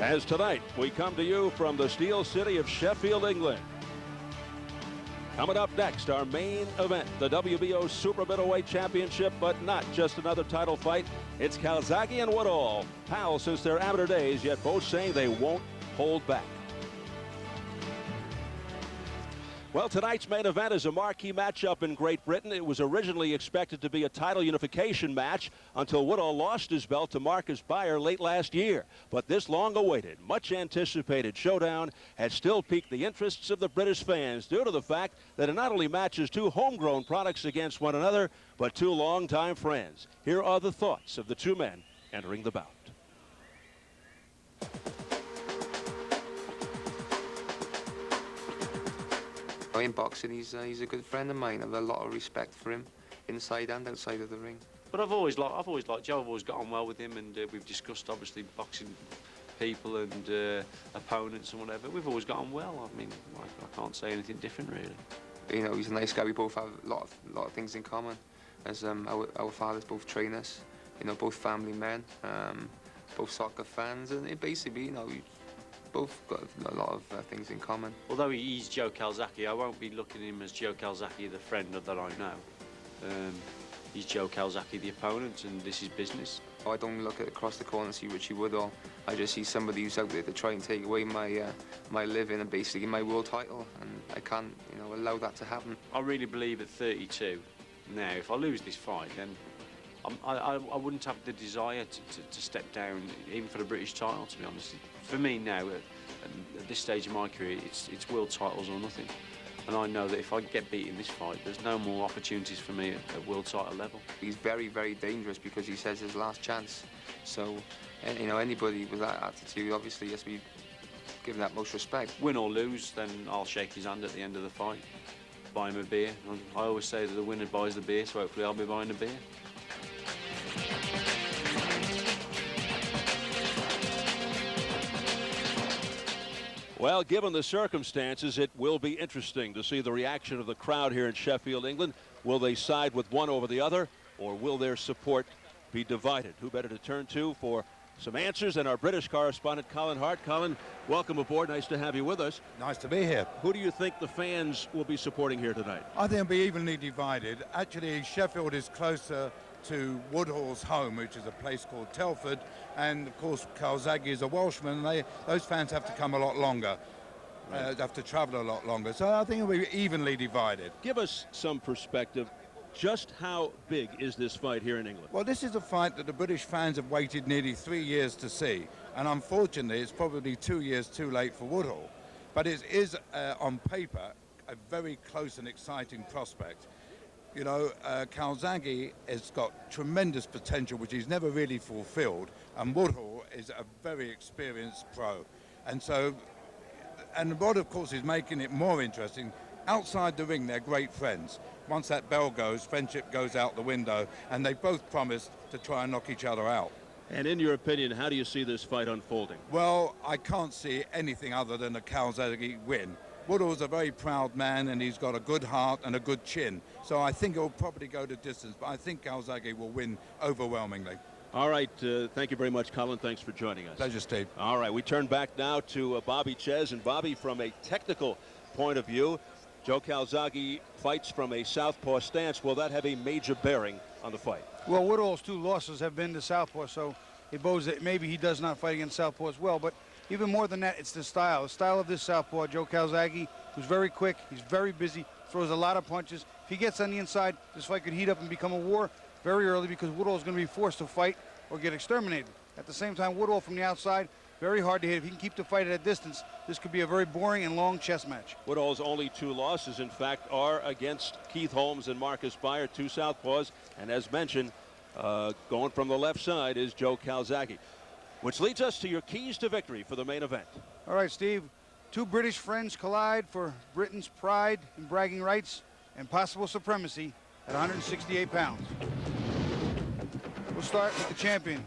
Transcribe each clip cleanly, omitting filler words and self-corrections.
As tonight, we come to you from the Steel City of Sheffield, England. Coming up next, our main event, the WBO Super Middleweight Championship, but not just another title fight. It's Calzaghe and Woodhall, pals since their amateur days, yet both saying they won't hold back. Well, tonight's main event is a marquee matchup in Great Britain. It was originally expected to be a title unification match until Woodhall lost his belt to Marcus Beyer late last year. But this long-awaited, much-anticipated showdown has still piqued the interests of the British fans due to the fact that it not only matches two homegrown products against one another, but two longtime friends. Here are the thoughts of the two men entering the bout. In boxing, he's a good friend of mine. I have a lot of respect for him, inside and outside of the ring. But I've always liked Joe. I've always got on well with him, and we've discussed obviously boxing people and opponents and whatever. We've always got on well. I mean, I can't say anything different really. You know, he's a nice guy. We both have a lot of things in common. As our fathers both trainers, you know, both family men, both soccer fans, and basically, you know, we both got a lot of things in common. Although he's Joe Calzaghe, I won't be looking at him as Joe Calzaghe, the friend that I know. He's Joe Calzaghe, the opponent, and this is business. I don't look across the corner and see Richie Woodhall. I just see somebody who's out there to try and take away my living and basically my world title, and I can't, you know, allow that to happen. I really believe at 32 now, if I lose this fight, then I wouldn't have the desire to step down, even for the British title, to be honest. For me now, at this stage of my career, it's world titles or nothing. And I know that if I get beat in this fight, there's no more opportunities for me at world title level. He's very, very dangerous because he says his last chance. So, you know, anybody with that attitude obviously has to be given that most respect. Win or lose, then I'll shake his hand at the end of the fight, buy him a beer. I always say that the winner buys the beer, so hopefully I'll be buying a beer. Well, given the circumstances, it will be interesting to see the reaction of the crowd here in Sheffield, England. Will they side with one over the other, or will their support be divided? Who better to turn to for some answers than our British correspondent, Colin Hart. Colin, welcome aboard. Nice to have you with us. Nice to be here. Who do you think the fans will be supporting here tonight? I think it'll be evenly divided. Actually, Sheffield is closer to Woodhall's home, which is a place called Telford, and of course Calzaghe is a Welshman. Those fans have to come a lot longer, have to travel a lot longer. So I think it'll be evenly divided. Give us some perspective. Just how big is this fight here in England? Well, this is a fight that the British fans have waited nearly 3 years to see, and unfortunately it's probably 2 years too late for Woodhall. But it is, on paper, a very close and exciting prospect. You know, Calzaghe has got tremendous potential, which he's never really fulfilled, and Woodhall is a very experienced pro. And so, and what of course is making it more interesting, outside the ring they're great friends. Once that bell goes, friendship goes out the window, and they both promised to try and knock each other out. And in your opinion, how do you see this fight unfolding? Well, I can't see anything other than a Calzaghe win. Woodhall's a very proud man, and he's got a good heart and a good chin. So I think he'll probably go to distance, but I think Calzaghe will win overwhelmingly. All right, thank you very much, Colin. Thanks for joining us. Pleasure, Steve. All right, we turn back now to Bobby Ches. And Bobby, from a technical point of view, Joe Calzaghe fights from a southpaw stance. Will that have a major bearing on the fight? Well, Woodhall's 2 losses have been to southpaw, so it bodes that maybe he does not fight against southpaw as well. But even more than that, it's the style. The style of this southpaw, Joe Calzaghe, who's very quick, he's very busy, throws a lot of punches. If he gets on the inside, this fight could heat up and become a war very early because Woodhall's going to be forced to fight or get exterminated. At the same time, Woodhall from the outside, very hard to hit. If he can keep the fight at a distance, this could be a very boring and long chess match. Woodhall's only 2 losses, in fact, are against Keith Holmes and Marcus Beyer, 2 southpaws. And as mentioned, going from the left side is Joe Calzaghe. Which leads us to your keys to victory for the main event. All right, Steve. 2 British friends collide for Britain's pride and bragging rights and possible supremacy at 168 pounds. We'll start with the champion,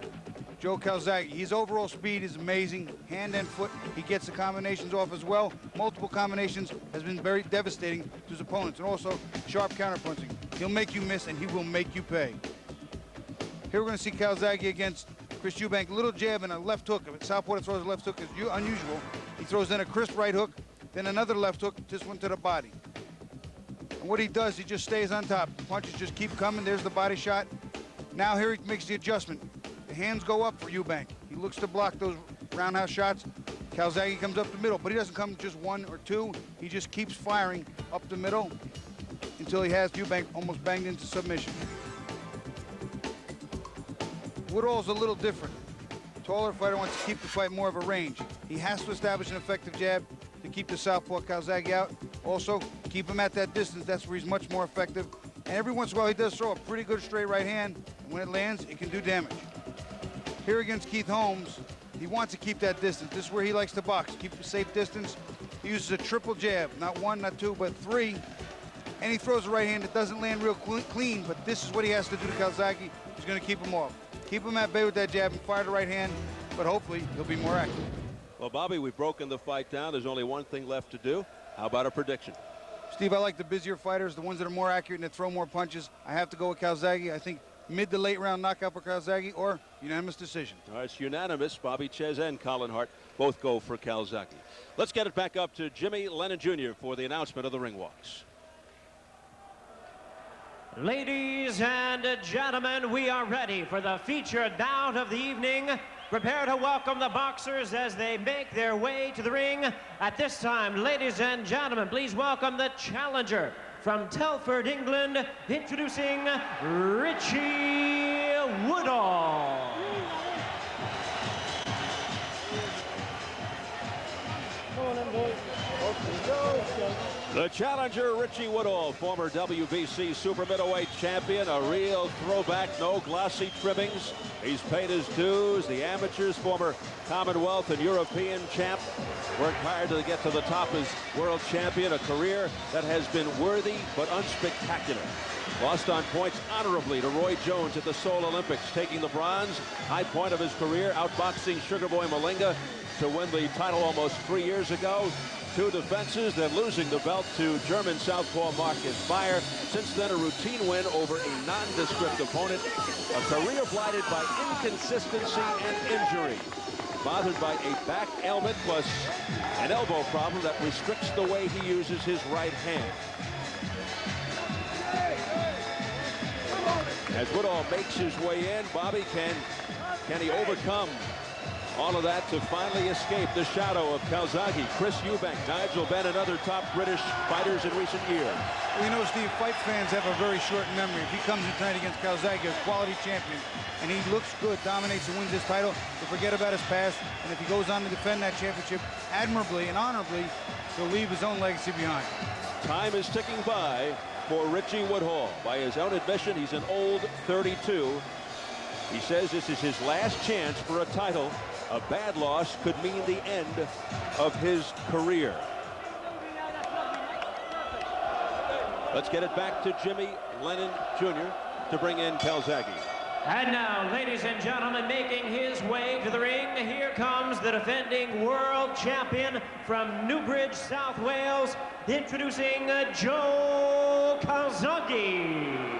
Joe Calzaghe. His overall speed is amazing, hand and foot. He gets the combinations off as well. Multiple combinations has been very devastating to his opponents, and also sharp counterpunching. He'll make you miss, and he will make you pay. Here we're going to see Calzaghe against Chris Eubank, little jab and a left hook. If it's southpaw that throws a left hook is unusual. He throws then a crisp right hook, then another left hook, this one to the body. And what he does, he just stays on top. The punches just keep coming. There's the body shot. Now here he makes the adjustment. The hands go up for Eubank. He looks to block those roundhouse shots. Calzaghe comes up the middle, but he doesn't come just one or two. He just keeps firing up the middle until he has Eubank almost banged into submission. Woodhall's a little different. Taller fighter wants to keep the fight more of a range. He has to establish an effective jab to keep the southpaw Calzaghe out. Also, keep him at that distance. That's where he's much more effective. And every once in a while, he does throw a pretty good straight right hand. And when it lands, it can do damage. Here against Keith Holmes, he wants to keep that distance. This is where he likes to box. Keep a safe distance. He uses a triple jab. Not one, not two, but three. And he throws a right hand that doesn't land real clean, but this is what he has to do to Calzaghe. He's going to keep him off. Keep him at bay with that jab and fire the right hand, but hopefully he'll be more accurate. Well, Bobby, we've broken the fight down. There's only one thing left to do. How about a prediction? Steve, I like the busier fighters, the ones that are more accurate and that throw more punches. I have to go with Calzaghe. I think mid to late round knockout for Calzaghe or unanimous decision. All right, it's unanimous. Bobby Ches and Colin Hart both go for Calzaghe. Let's get it back up to Jimmy Lennon Jr. for the announcement of the ring walks. Ladies and gentlemen, we are ready for the featured bout of the evening. Prepare to welcome the boxers as they make their way to the ring. At this time, ladies and gentlemen, please welcome the challenger from Telford, England, introducing Richie Woodhall. The challenger, Richie Woodhall, former WBC super middleweight champion, a real throwback, no glossy trimmings. He's paid his dues. The amateurs, former Commonwealth and European champ, worked hard to get to the top as world champion, a career that has been worthy but unspectacular. Lost on points honorably to Roy Jones at the Seoul Olympics, taking the bronze, high point of his career, outboxing Sugar Boy Malinga to win the title almost 3 years ago. 2 defenses, then losing the belt to German southpaw Marcus Beyer. Since then, a routine win over a nondescript opponent. A career blighted by inconsistency and injury. Bothered by a back ailment plus an elbow problem that restricts the way he uses his right hand. As Woodhall makes his way in, Bobby, can he overcome all of that to finally escape the shadow of Calzaghe, Chris Eubank, Nigel Benn, and other top British fighters in recent years? Well, you know, Steve, fight fans have a very short memory. If he comes in tonight against Calzaghe, a quality champion, and he looks good, dominates and wins this title, to forget about his past, and if he goes on to defend that championship admirably and honorably, he'll leave his own legacy behind. Time is ticking by for Richie Woodhall. By his own admission, he's an old 32. He says this is his last chance for a title. A bad loss could mean the end of his career. Let's get it back to Jimmy Lennon Jr. to bring in Calzaghe. And now, ladies and gentlemen, making his way to the ring, here comes the defending world champion from Newbridge, South Wales, introducing Joe Calzaghe.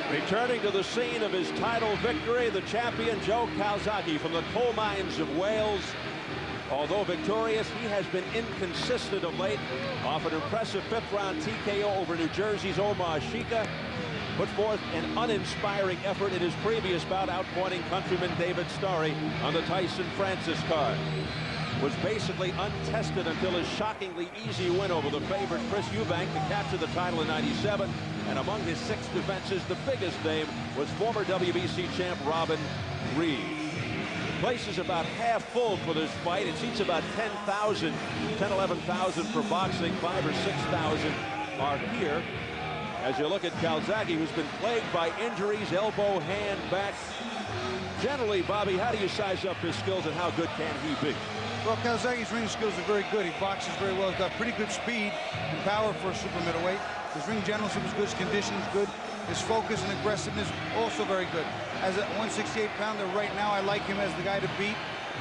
Returning to the scene of his title victory, the champion Joe Calzaghe from the coal mines of Wales. Although victorious, he has been inconsistent of late. Off an impressive 5th-round TKO over New Jersey's Omar Shika. Put forth an uninspiring effort in his previous bout, outpointing countryman David Starry on the Tyson Francis card. Was basically untested until his shockingly easy win over the favorite Chris Eubank to capture the title in '97. And among his 6 defenses, the biggest name was former WBC champ Robin Reed. The place is about half full for this fight. It seats about 10,000, 11,000 for boxing, 5,000 or 6,000 are here. As you look at Calzaghe, who's been plagued by injuries, elbow, hand, back. Generally, Bobby, how do you size up his skills and how good can he be? Well, Calzaghe's ring skills are very good. He boxes very well. He's got pretty good speed and power for a super middleweight. His ring generalship is good. His condition is good. His focus and aggressiveness also very good. As a 168-pounder right now, I like him as the guy to beat.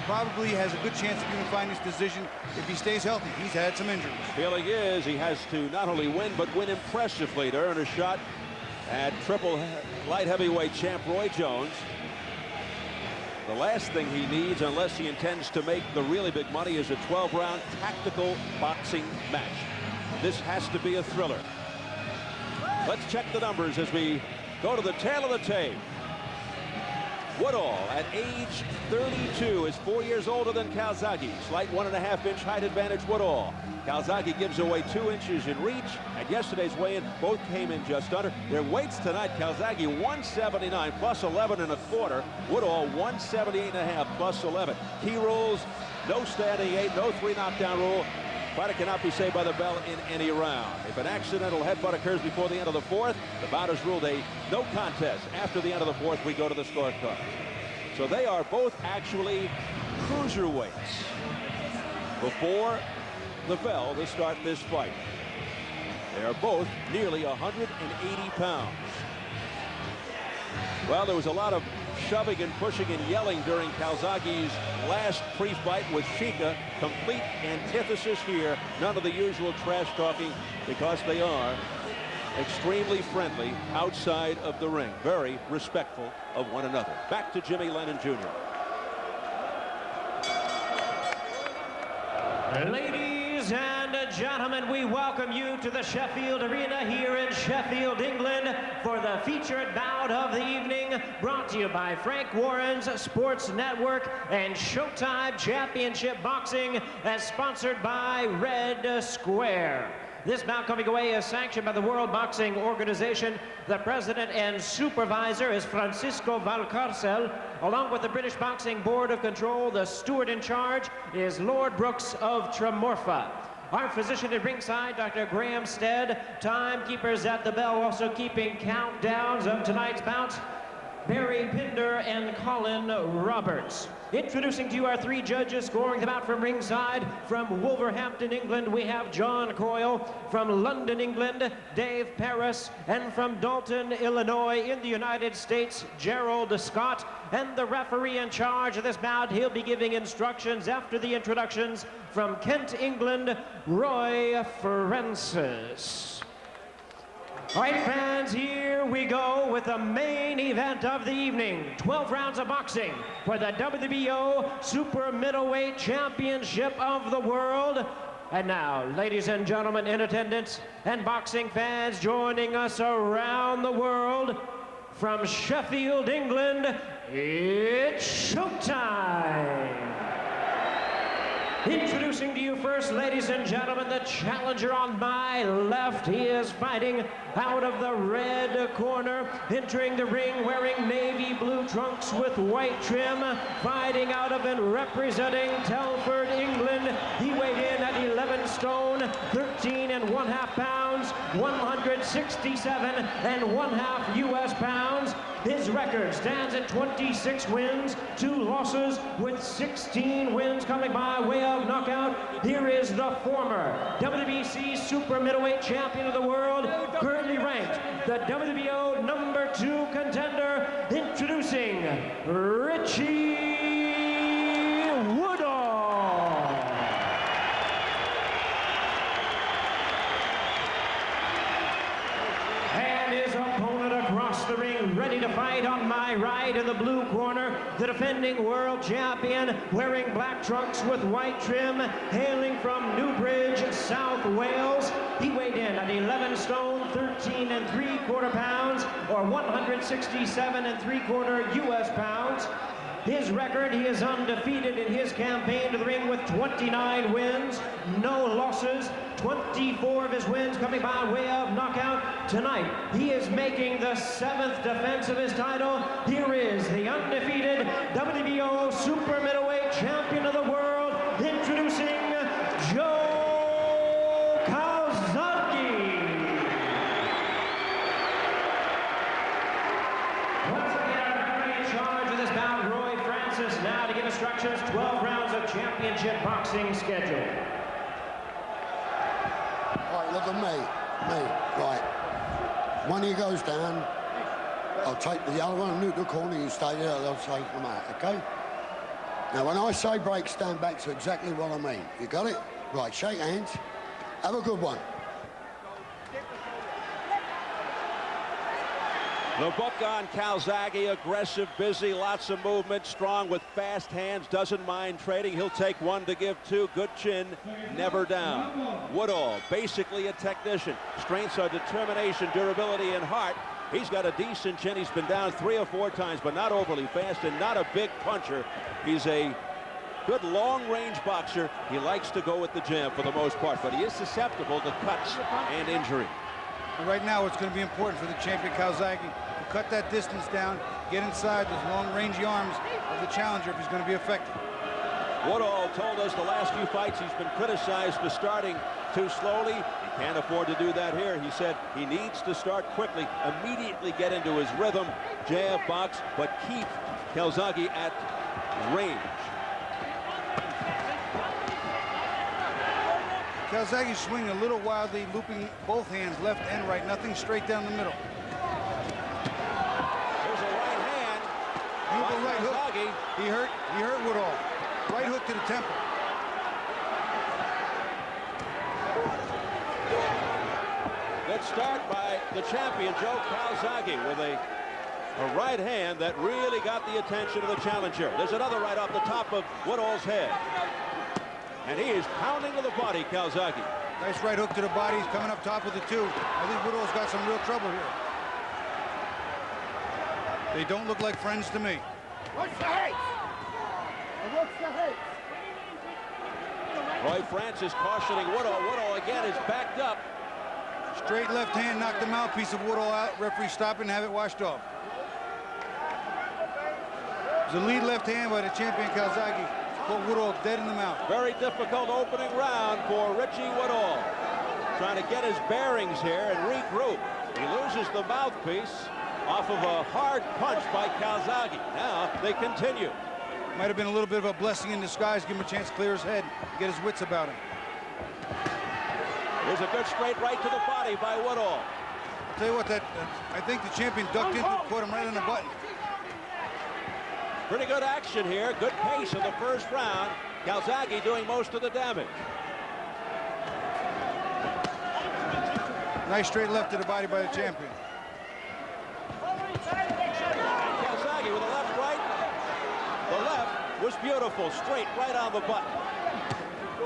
Probably has a good chance of even finding his decision if he stays healthy. He's had some injuries. Feeling is he has to not only win, but win impressively to earn a shot at triple light heavyweight champ Roy Jones. The last thing he needs, unless he intends to make the really big money, is a 12-round tactical boxing match. This has to be a thriller. Let's check the numbers as we go to the tail of the tape. Woodhall, at age 32, is 4 years older than Calzaghe. Slight 1.5-inch height advantage, Woodhall. Calzaghe gives away 2 inches in reach, and yesterday's weigh-in, both came in just under. Their weights tonight, Calzaghe 179 plus 11.25. Woodhall 178.5 plus 11. Key rules: no standing 8, no 3 knockdown rule. Fighter cannot be saved by the bell in any round. If an accidental headbutt occurs before the end of the 4th, the bout is ruled a no contest. After the end of the 4th, we go to the scorecard. So they are both actually cruiserweights before the bell to start this fight. They are both nearly 180 pounds. Well, there was a lot of shoving and pushing and yelling during Calzaghe's last pre-fight with Shika. Complete antithesis here. None of the usual trash talking, because they are extremely friendly outside of the ring. Very respectful of one another. Back to Jimmy Lennon Jr. Ladies and gentlemen, we welcome you to the Sheffield Arena here in Sheffield, England, for the featured bout of the evening, brought to you by Frank Warren's Sports Network and Showtime Championship Boxing, as sponsored by Red Square. This bout coming away is sanctioned by the World Boxing Organization. The president and supervisor is Francisco Valcarcel. Along with the British Boxing Board of Control, the steward in charge is Lord Brooks of Tremorfa. Our physician at ringside, Dr. Graham Stead. Timekeepers at the bell, also keeping countdowns of tonight's bouts, Barry Pinder and Colin Roberts. Introducing to you our 3 judges scoring the bout from ringside. From Wolverhampton, England, we have John Coyle. From London, England, Dave Paris. And from Dalton, Illinois, in the United States, Gerald Scott. And the referee in charge of this bout, he'll be giving instructions after the introductions. From Kent, England, Roy Francis. All right, fans, here we go with the main event of the evening. 12 rounds of boxing for the WBO Super Middleweight Championship of the World. And now, ladies and gentlemen in attendance and boxing fans joining us around the world, from Sheffield, England, it's showtime. Introducing to you first, ladies and gentlemen, the challenger on my left. He is fighting out of the red corner, entering the ring wearing navy blue trunks with white trim, fighting out of and representing Telford, England. He weighed in at 11 stone, 13.5 pounds, 167.5 U.S. pounds. His record stands at 26 wins, 2 losses, with 16 wins coming by way of knockout. Here is the former WBC Super Middleweight Champion of the World, currently ranked the WBO #2 contender, introducing Richie Woodhall. And his opponent across the ring, ready to fight on my right in the blue corner, the defending world champion, wearing black trunks with white trim, hailing from Newbridge, South Wales. He weighed in at 11 stone, 13.75 pounds, or 167.75 U.S. pounds. His record, he is undefeated in his campaign to the ring with 29 wins, no losses, 24 of his wins coming by way of knockout. Tonight, he is making the 7th defense of his title. Here is the undefeated WBO Super Middleweight Champion of the World, introducing Joe Calzaghe. Once again, our referee in charge of this bout, Roy Francis, now to give instructions. 12 rounds of championship boxing schedule. Right, look at me, right. One of you goes down, I'll take the other one, neutral corner, you stay there, I'll take them out, okay? Now, when I say break, stand back to exactly what I mean. You got it? Right, shake hands. Have a good one. The book on Calzaghe, aggressive, busy, lots of movement, strong with fast hands, doesn't mind trading. He'll take one to give two. Good chin, never down. Woodhall, basically a technician. Strengths are determination, durability, and heart. He's got a decent chin. He's been down 3 or 4 times, but not overly fast and not a big puncher. He's a good long-range boxer. He likes to go with the jab for the most part, but he is susceptible to cuts and injury. And right now, it's going to be important for the champion Calzaghe to cut that distance down, get inside those long-rangy arms of the challenger if he's going to be effective. Woodhall told us the last few fights he's been criticized for starting too slowly. He can't afford to do that here. He said he needs to start quickly, immediately get into his rhythm, jab, box, but keep Calzaghe at range. Calzaghe swinging a little wildly, looping both hands, left and right, nothing straight down the middle. There's a right hand. Beautiful right Calzaghe. hook. He hurt Woodhall. Right hook to the temple. Good start by the champion, Joe Calzaghe, with a right hand that really got the attention of the challenger. There's another right off the top of Woodhall's head. And he is pounding to the body, Calzaghe. Nice right hook to the body. He's coming up top with the 2. I think Woodhall's got some real trouble here. They don't look like friends to me. What's the hate? What's the hate? Roy Francis cautioning Woodhall. Woodhall again is backed up. Straight left hand knocked the mouthpiece of Woodhall out. Referee stop and have it washed off. There's a lead left hand by the champion Calzaghe. Put Woodhall dead in the mouth. Very difficult opening round for Richie Woodhall. Trying to get his bearings here and regroup. He loses the mouthpiece off of a hard punch by Calzaghe. Now they continue. Might have been a little bit of a blessing in disguise. Give him a chance to clear his head, get his wits about him. There's a good straight right to the body by Woodhall. I'll tell you what, I think the champion ducked into it, caught him right on the button. Pretty good action here. Good pace in the first round. Calzaghe doing most of the damage. Nice straight left to the body by the champion. Calzaghe with a left right. The left was beautiful. Straight right on the button.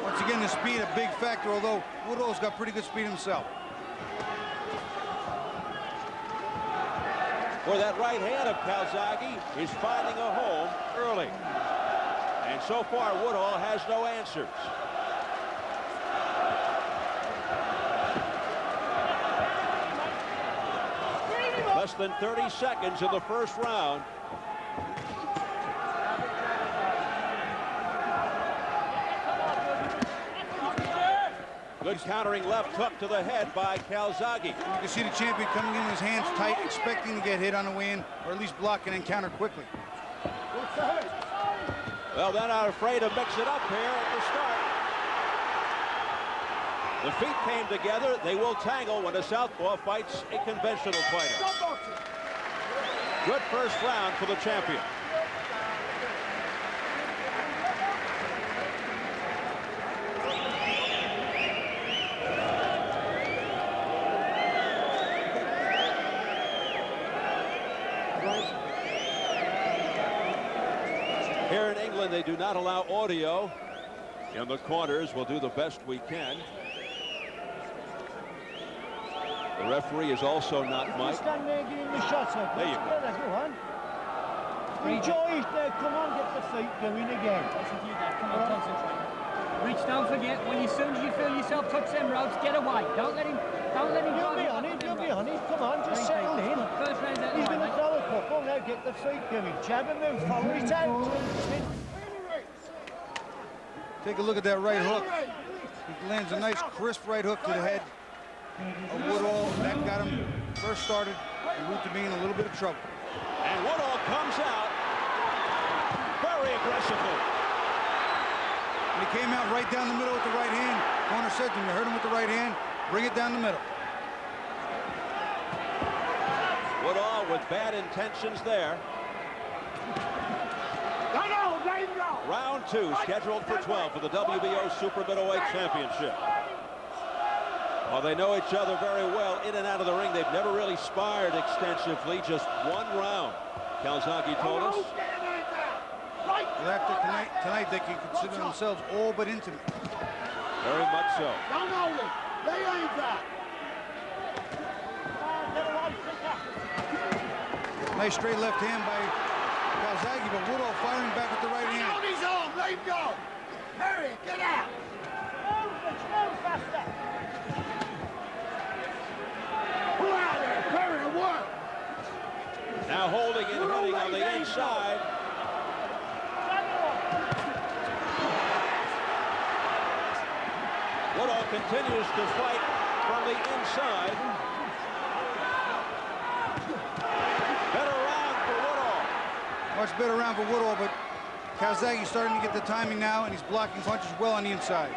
Once again, the speed a big factor, although Woodhall's got pretty good speed himself. For that right hand of Calzaghe is finding a home early. And so far, Woodhall has no answers. Less than 30 seconds in the first round. Good countering left hook to the head by Calzaghe. You can see the champion coming in with his hands tight, expecting to get hit on the way in, or at least block and then counter quickly. Well, they're not afraid to mix it up here at the start. The feet came together. They will tangle when a southpaw fights a conventional fighter. Good first round for the champion. Here in England, they do not allow audio in the corners. We'll do the best we can. The referee is also not mic'd. Stand there getting the shots up. There you go. Together, go on. Enjoy it there. Come on, get the feet going again. Come on, concentrate. Rich, don't forget, as soon as you feel yourself touch them ropes, get away. Don't let him You'll be on it, you'll be on it. Come on, just settle in. First round's out. He's going to throw a couple. Now get the feet going. Jab and move, follow it out. Take a look at that right hook. He lands a nice crisp right hook to the head of Woodhall. That got him first started en route to being in a little bit of trouble. And Woodhall comes out very aggressively. And he came out right down the middle with the right hand. Corner said to him, you hurt him with the right hand, bring it down the middle. Woodhall with bad intentions there. Round 2 scheduled for 12 for the WBO Super Middleweight Championship. Well, they know each other very well in and out of the ring. They've never really sparred extensively, just one round. Calzaghe told us. Well, after tonight they can consider themselves all but intimate. Very much so. Don't hold it. They ain't that. Nice straight left hand by Calzaghe, but Woodhall firing back with the right hand. On his arm, let him go. Hurry, get out. Move faster. Pull out there, hurry, and work. Now holding and hitting on the inside. Woodhall continues to fight from the inside. Better round for Woodhall. Much better round for Woodhall, but Calzaghe's starting to get the timing now, and he's blocking punches well on the inside.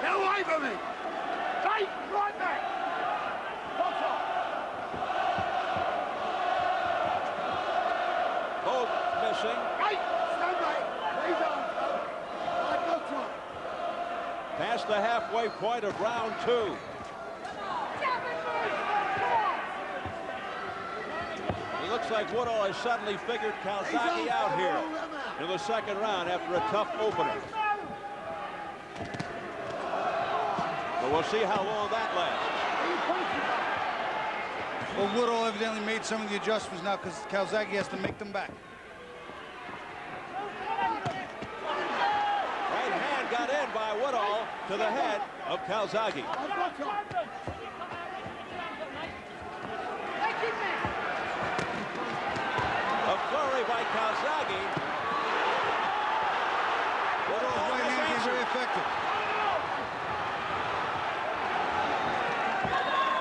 Get away from me. Right, right back. Box off. Both missing. Right, stand back. He's on. Right, box off. Past the halfway point of round 2. It looks like Woodhall has suddenly figured Calzaghe out here in the second round after a tough opener. But we'll see how long that lasts. Well, Woodhall evidently made some of the adjustments now because Calzaghe has to make them back. Right hand got in by Woodhall to the head of Calzaghe. A flurry by Calzaghe. Woodhall's right hand is very effective.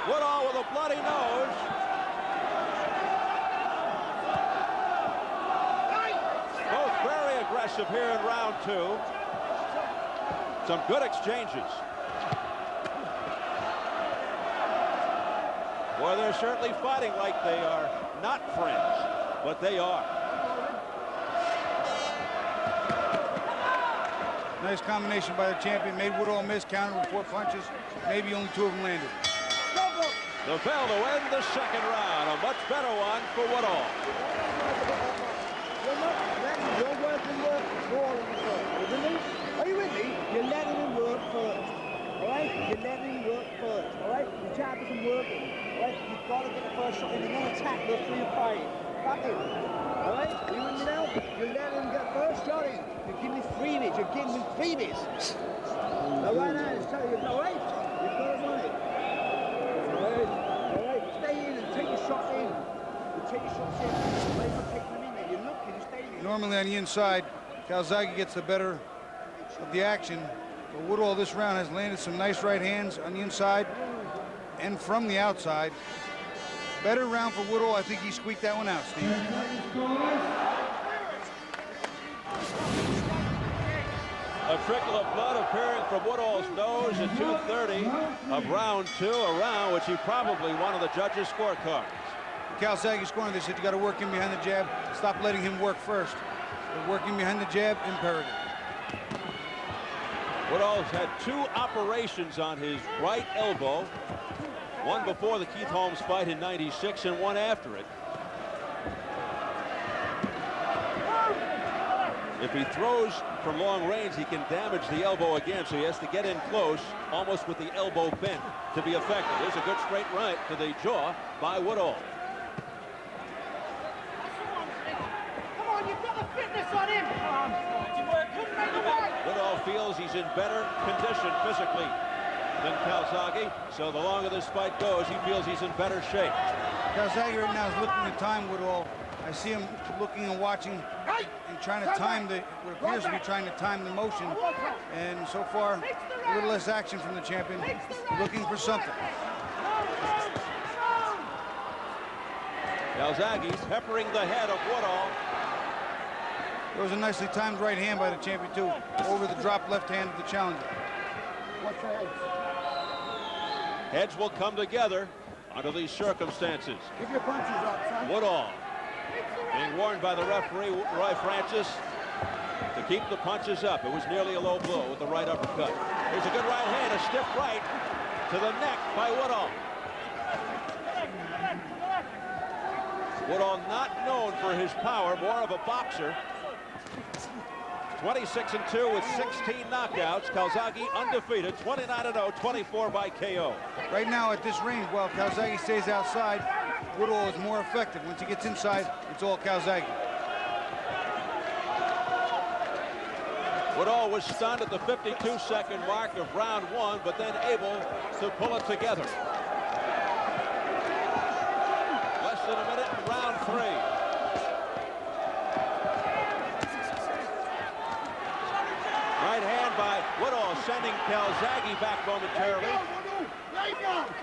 Woodhall with a bloody nose. Both very aggressive here in round 2. Some good exchanges. Boy, they're certainly fighting like they are not friends, but they are. Nice combination by the champion. Made Woodhall miss, countered with 4 punches. Maybe only 2 of them landed. The bell to end the second round. A much better one for Woodhall. You're working more on the first. Are you with me? You're letting him work first. All right? You're letting him work first. All right? The jab isn't working. All right? You've got to get the first shot in and then attack the 3 and 5. Back in. All right? You with me now? You're letting him get first shot in. You're giving him freebies. You're giving him freebies. Now, right now, it's telling you, all right? You've got to run it. All right? Stay in and take your shot in. You take your shots in. Wait for taking them in there. You look and you stay in. Normally on the inside, Calzaghe gets the better of the action. But Woodhall this round has landed some nice right hands on the inside and from the outside. Better round for Woodhall. I think he squeaked that one out, Steve. A trickle of blood appearing from Woodhall's nose at 2:30 of round 2, a round which he probably won on the judges' scorecards. Calzaghe's corner, they said you got to work in behind the jab. Stop letting him work first. But working behind the jab, imperative. Woodhall's had 2 operations on his right elbow. One before the Keith Holmes fight in '96 and one after it. If he throws from long range, he can damage the elbow again, so he has to get in close, almost with the elbow bent, to be effective. There's a good straight right to the jaw by Woodhall. Come on, you've got the fitness on him. Woodhall feels he's in better condition physically than Calzaghe, so the longer this fight goes, he feels he's in better shape. Calzaghe right now is looking to time Woodhall. I see him looking and watching and trying to time what appears to be trying to time the motion. And so far, a little less action from the champion, looking for something. Calzaghe's peppering the head of Woodhall. There was a nicely timed right hand by the champion, too, over the drop left hand of the challenger. Heads will come together under these circumstances. Give your punches up, son. Woodhall being warned by the referee, Roy Francis, to keep the punches up. It was nearly a low blow with the right uppercut. Here's a good right hand, a stiff right to the neck by Woodhall. Woodhall not known for his power, more of a boxer. 26-2 with 16 knockouts. Calzaghe undefeated, 29-0, 24 by KO. Right now at this range, while Calzaghe stays outside, Woodhall is more effective. Once he gets inside, it's all Calzaghe. Woodhall was stunned at the 52-second mark of round 1, but then able to pull it together. Less than a minute in round 3. Right hand by Woodhall, sending Calzaghe back momentarily.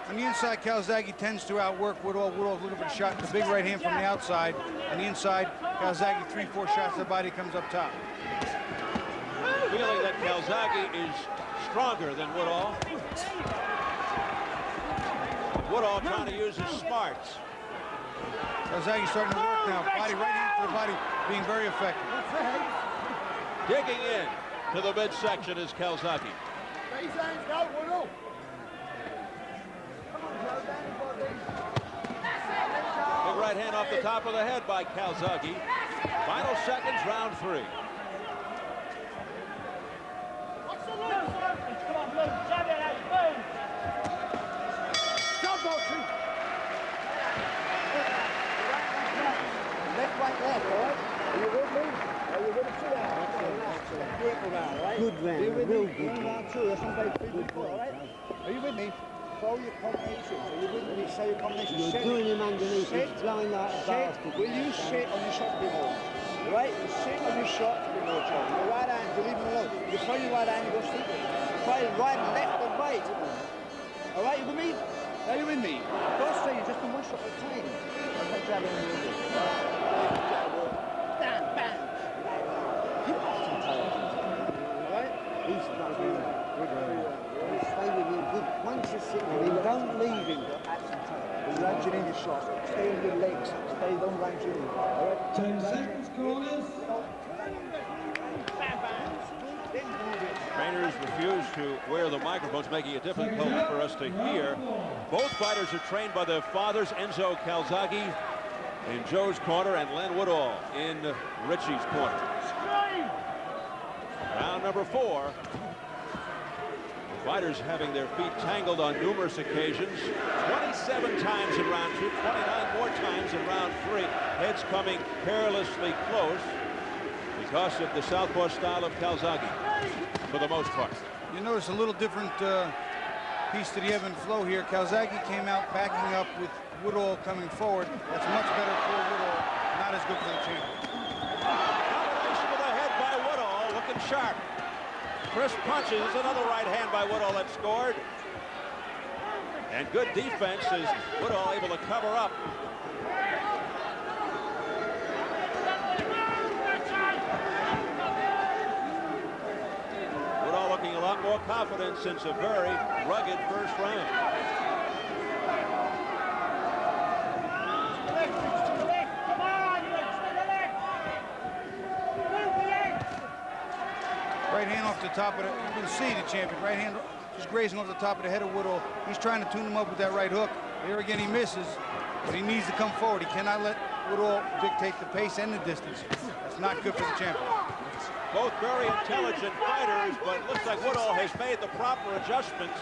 On the inside, Calzaghe tends to outwork Woodhall. Woodhall's looking for the shot, the big right hand from the outside. On the inside, Calzaghe 3-4 shots to the body, comes up top. Feeling that Calzaghe is stronger than Woodhall. Woodhall trying to use his smarts. Calzaghe starting to work now. Body, right hand to the body, being very effective. Digging in to the midsection is Calzaghe. Big right hand off the top of the head by Calzaghe. Final seconds, round 3. Left, right, left, all right? Are you with me? Are you with it? 2 hours. Beautiful round, all right? Good round, are you with real me? Good. Round 2, that's what they do, all right? Are you with me? Throw your combinations. Are you with me? Say your combinations. You're doing him underneath. He's blowing like a bastard. Will you sit on your shot a bit more? All right? You sit on your shot a bit more, John. Your right hand, you leave him alone. You throw your right hand, you go sleep. Try right, left, and right. All right, you with me? Are you with me? Don't say you just do one shot at a time. I'll jab in the middle. Bang, bang. Right? He's fucking good. Stay with him good. Once you sit with him, Don't leave him. Lunging in your shot. Stay on your legs. Stay, don't lunge in. All right? 10 seconds, corners. Bang, bang. Then move it. Trainers refuse to wear the microphones, making it difficult for us to hear. Both fighters are trained by their fathers, Enzo Calzaghe in Joe's corner and Len Woodhall in Richie's corner. Round number 4. Fighters having their feet tangled on numerous occasions. 27 times in round 2, 29 more times in round 3. Heads coming perilously close because of the southpaw style of Calzaghe, for the most part. You notice a little different piece to the ebb and flow here. Calzaghe came out backing up with Woodhall coming forward. That's much better for Woodhall, not as good for the champion. Combination to the head by Woodhall, looking sharp. Crisp punches, another right hand by Woodhall that scored. And good defense is Woodhall able to cover up. Woodhall looking a lot more confident since a very rugged first round. Right hand off the top of the, you can see the champion. Right hand just grazing off the top of the head of Woodhall. He's trying to tune him up with that right hook. There again, he misses, but he needs to come forward. He cannot let Woodhall dictate the pace and the distance. That's not good for the champion. Both very intelligent fighters, but it looks like Woodhall has made the proper adjustments.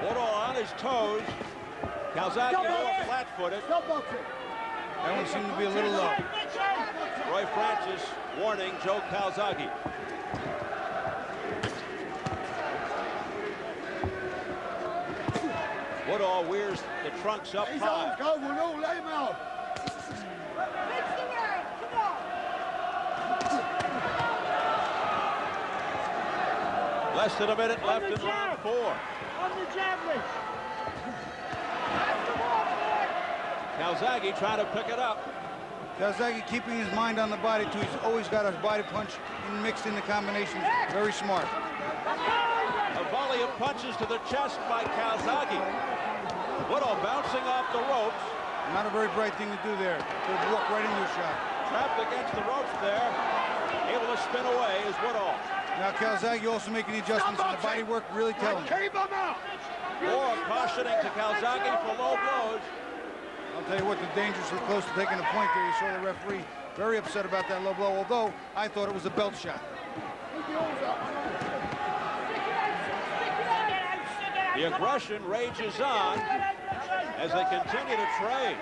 Woodhall on his toes. Calzaghe a little flat-footed. That one seemed to be a little low. Roy Francis warning Joe Calzaghe. Woodhall wears the trunks up high. Go, Woodhall, let him out. Less than a minute left in round 4. On the jab, Rich. Calzaghe trying to pick it up. Calzaghe keeping his mind on the body too. He's always got his body punch mixed in the combinations. Very smart. A volley of punches to the chest by Calzaghe. Woodhall bouncing off the ropes. Not a very bright thing to do there. To walk right into a shot. Trapped against the ropes there. Able to spin away is Woodhall. Now Calzaghe also making the adjustments and the body work really telling. Keep him out! More cautioning to Calzaghe for low blows. I'll tell you what, they're dangerously close to taking a point there. You saw the referee very upset about that low blow, although I thought it was a belt shot. The aggression rages on as they continue to trade.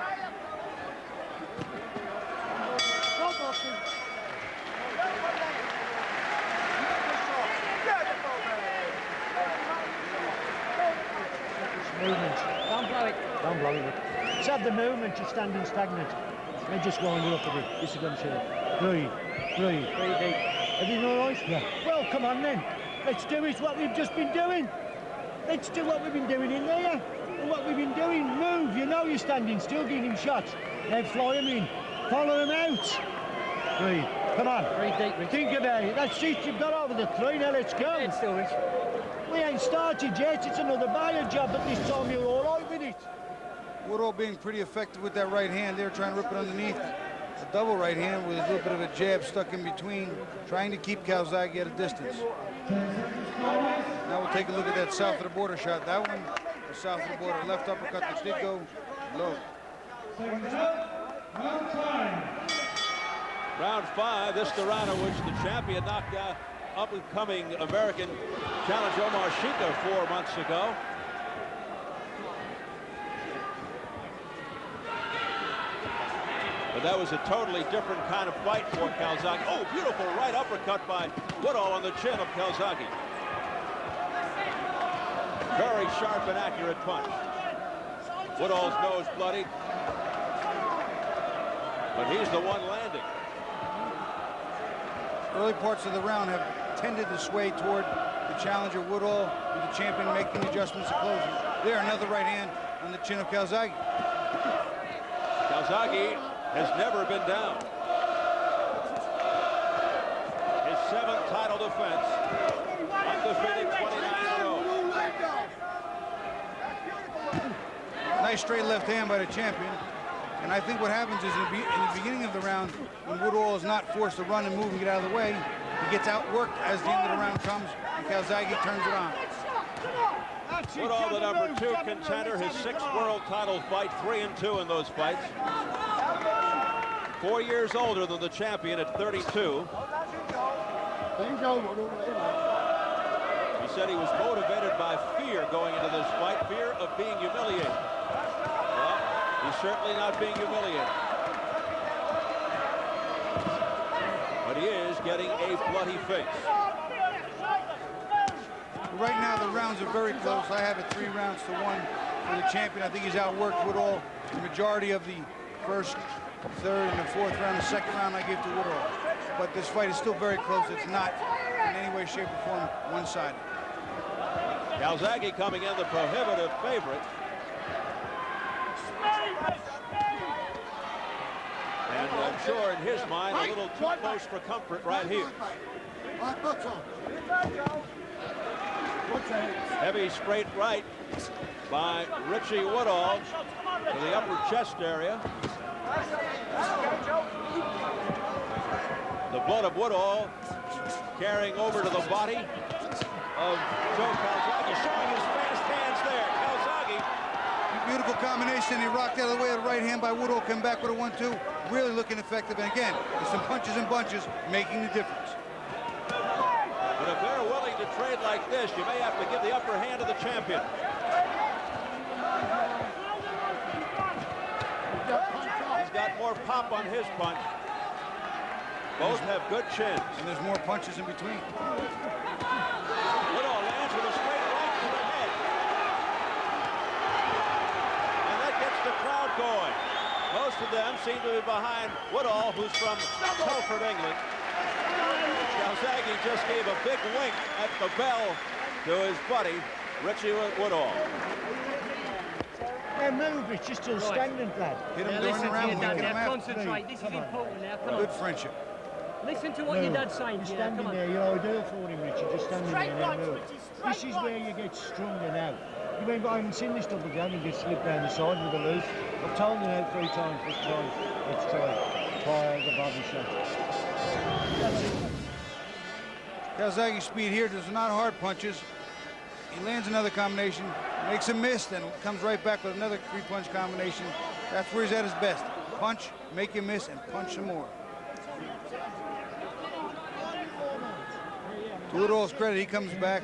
Movement. Don't blow it. Don't blow it. Just have the movement, you're standing stagnant. They just wind it up a bit. This is going to show. Breathe. Breathe. Breathe deep. Everything all right? Yeah. Well, come on then. Let's do it what we've just been doing. Let's do what we've been doing in there. And what we've been doing, move. You know you're standing still, giving him shots. Then fly him in. Follow him out. Breathe. Come on. Breathe deep, Richie. Think about it. That's it. You've got over the 3. Now let's go. It's still, Richie. We ain't started yet. It's another buyer job, but this time you're all right with it. Woodhall being pretty effective with that right hand there, trying to rip it underneath. A double right hand with a little bit of a jab stuck in between, trying to keep Calzaghe at a distance. Now we'll take a look at that south of the border shot. That one was south of the border. Left uppercut that did go low. Round 5, this the round in which the champion knocked out up-and-coming American challenger Omar Shika 4 months ago. But that was a totally different kind of fight for Calzaghe. Oh, beautiful right uppercut by Woodhall on the chin of Calzaghe. Very sharp and accurate punch. Woodhall's nose bloody, but he's the one landing. Early parts of the round have tended to sway toward the challenger Woodhall, with the champion making adjustments and closing. There, another right hand on the chin of Calzaghe. Calzaghe has never been down. His 7th title defense, undefeated 29 in a row. Nice straight left hand by the champion. And I think what happens is in the beginning of the round, when Woodhall is not forced to run and move and get out of the way, he gets outworked as the end of the round comes, and Calzaghe turns it on. Woodhall, the number 2 contender, his 6th world title fight, 3-2 in those fights. 4 years older than the champion at 32. He said he was motivated by fear going into this fight, fear of being humiliated. Well, he's certainly not being humiliated. But he is getting a bloody face. Right now, the rounds are very close. I have it 3 rounds to 1 for the champion. I think he's outworked Woodhall the majority of the first, 3rd, and the 4th round. The 2nd round I give to Woodhall. But this fight is still very close. It's not in any way, shape, or form one-sided. Calzaghe coming in the prohibitive favorite. And I'm sure in his mind, a little too close for comfort right here. Heavy straight right by Richie Woodhall to the upper chest area. The blood of Woodhall carrying over to the body of Joe Calzaghe, showing his fast hands there. Calzaghe. Beautiful combination. He rocked out of the way of the right hand by Woodhall, come back with a 1-2. Really looking effective. And again, with some punches and bunches making the difference. But if they're willing to trade like this, you may have to give the upper hand to the champion. He's got more pop on his punch. Both have good chins. And there's more punches in between. Woodhall lands with a straight right to the head. And that gets the crowd going. Most of them seem to be behind Woodhall, who's from Telford, England. Calzaghe just gave a big wink at the bell to his buddy, Richie Woodhall. Yeah, move, it's just still standing, lad. Hit him during the round, winking him out. Concentrate, this is important now, come on. Good friendship. Listen to what your dad's saying. You're standing there, you're ideal for him, Richie. Just standing there. Move. This is where you get stronger now. You remember, I haven't seen this double down and get slipped down the side with a loop. I've told you now 3 times, let's try. Fire the body shot. That's it. Calzaghe's speed here, there's not hard punches. He lands another combination, makes a miss, then comes right back with another 3-punch combination. That's where he's at his best. Punch, make you miss, and punch some more. To Woodhall's credit, he comes back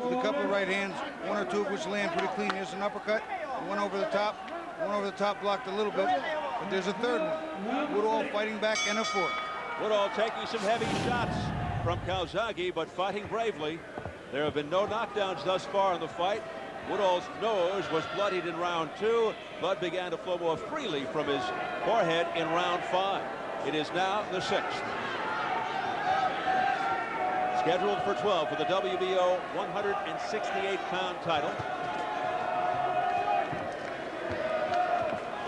with a couple of right hands, 1 or 2 of which land pretty clean. There's an uppercut, one over the top blocked a little bit, but there's a third one. Woodhall fighting back, and a fourth. Woodhall taking some heavy shots from Calzaghe, but fighting bravely. There have been no knockdowns thus far in the fight. Woodhall's nose was bloodied in round 2. Blood began to flow more freely from his forehead in round 5. It is now the 6th. Scheduled for 12 for the WBO 168-pound title.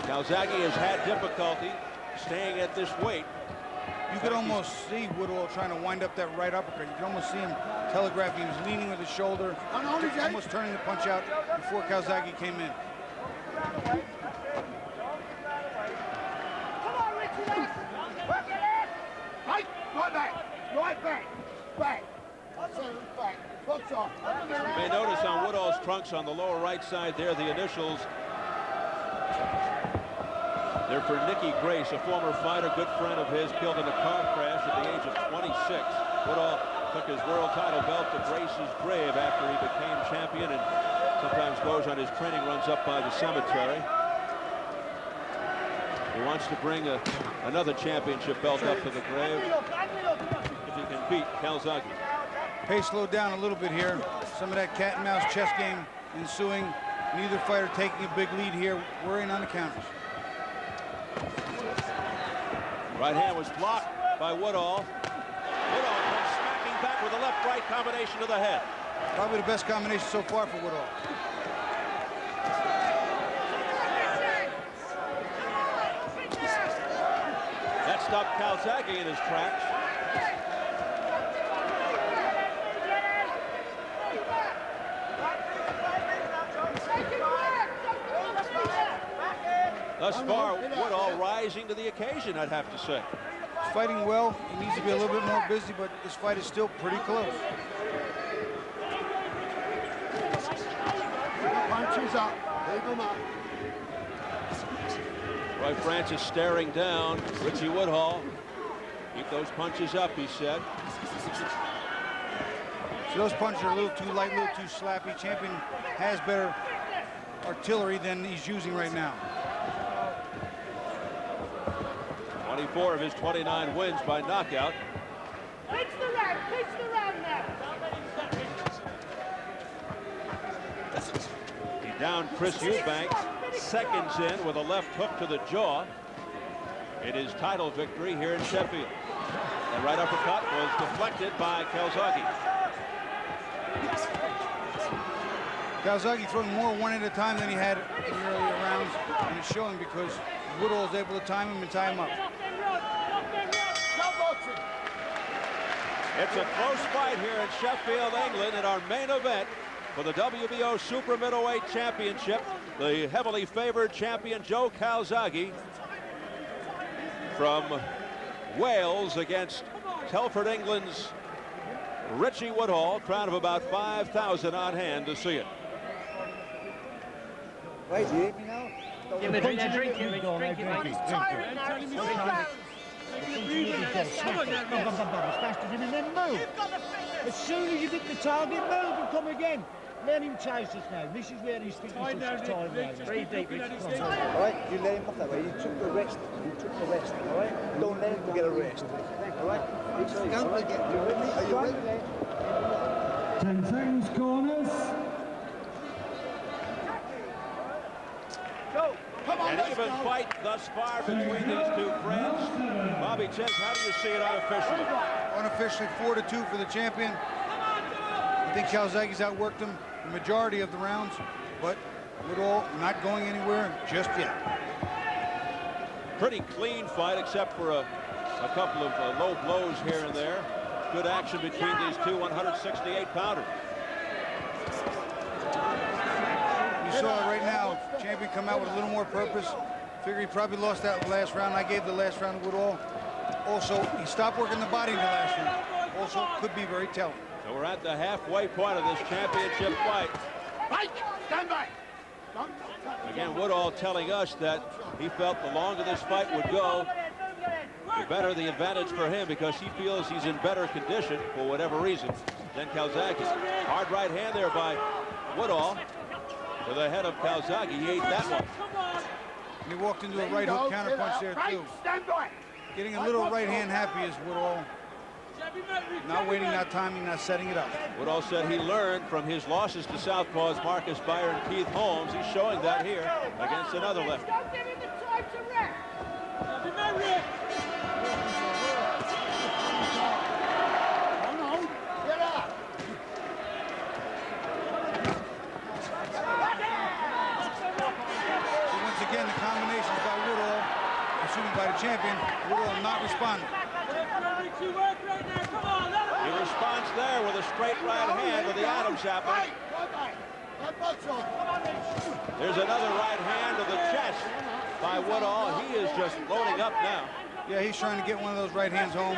Calzaghe has had difficulty staying at this weight. You could almost see Woodhall trying to wind up that right uppercut. You could almost see him telegraphing. He was leaning with his shoulder, almost turning the punch out before Calzaghe came in. Come on, Richie, work it out. Right back. Back. Box off. You may notice on Woodhall's trunks on the lower right side there, the initials. They're for Nicky Grace, a former fighter, good friend of his, killed in a car crash at the age of 26. Woodhall took his world title belt to Grace's grave after he became champion, and sometimes goes on his training runs up by the cemetery. He wants to bring another championship belt up to the grave if he can beat Calzaghe. Pace slowed down a little bit here. Some of that cat and mouse chess game ensuing. Neither fighter taking a big lead here, worrying on the counters. Right hand was blocked by Woodhall. Woodhall comes smacking back with a left-right combination to the head. Probably the best combination so far for Woodhall. That stopped Calzaghe in his tracks. Thus far, Woodhall rising to the occasion, I'd have to say. He's fighting well. He needs to be a little bit more busy, but this fight is still pretty close. Punches up. Leave them up. Roy Francis staring down Richie Woodhall. Keep those punches up, he said. So those punches are a little too light, a little too slappy. Champion has better artillery than he's using right now. 24 of his 29 wins by knockout. Pitch the round now. He downed Chris Eubank seconds in with a left hook to the jaw in his title victory here in Sheffield. The right uppercut was deflected by Calzaghe. Calzaghe throwing more one at a time than he had in the earlier rounds, and it's showing because Woodhall is able to time him and tie him up. It's a close fight here in Sheffield, England, in our main event for the WBO Super Middleweight Championship. The heavily favored champion Joe Calzaghe from Wales against Telford, England's Richie Woodhall. Crowd of about 5,000 on hand to see it. Wait, do you hear me now? Give him a drink. As fast as him and then move. As soon as you hit the target, move and come again. Let him chase us now. This is where he's thinking such a time now. Very deep. All right, you let him off that way. You took the rest. All right? Don't let him get a rest. All right? Don't forget. Are you ready? 10 seconds, corners. An even fight thus far between these two friends. Bobby Chins, how do you see it unofficially? Unofficially 4-2 for the champion. I think Calzaghe's outworked him the majority of the rounds, but Woodhall not going anywhere just yet. Pretty clean fight except for a couple of low blows here and there. Good action between these two 168-pounders. You saw it right now. Champion come out with a little more purpose. Figure he probably lost that last round. I gave the last round to Woodhall. Also, he stopped working the body in the last round. Also, could be very telling. So we're at the halfway point of this championship fight. Stand back. Again, Woodhall telling us that he felt the longer this fight would go, the better the advantage for him, because he feels he's in better condition for whatever reason than Calzaghe. Hard right hand there by Woodhall to the head of Calzaghe. He ate that one. And he walked into a right hook counter punch there too. Getting a little right hand happy is Woodhall. Not waiting, not timing, not setting it up. Woodhall said he learned from his losses to southpaws Marcus Beyer and Keith Holmes. He's showing that here against another lefty. Don't give him the time to rest. Once again, the combinations by Woodhall, assuming by the champion, Woodhall not responding. He responds there with a straight right hand with the Adam's apple. There's another right hand to the chest by Woodhall. He is just loading up now. Yeah, he's trying to get one of those right hands home.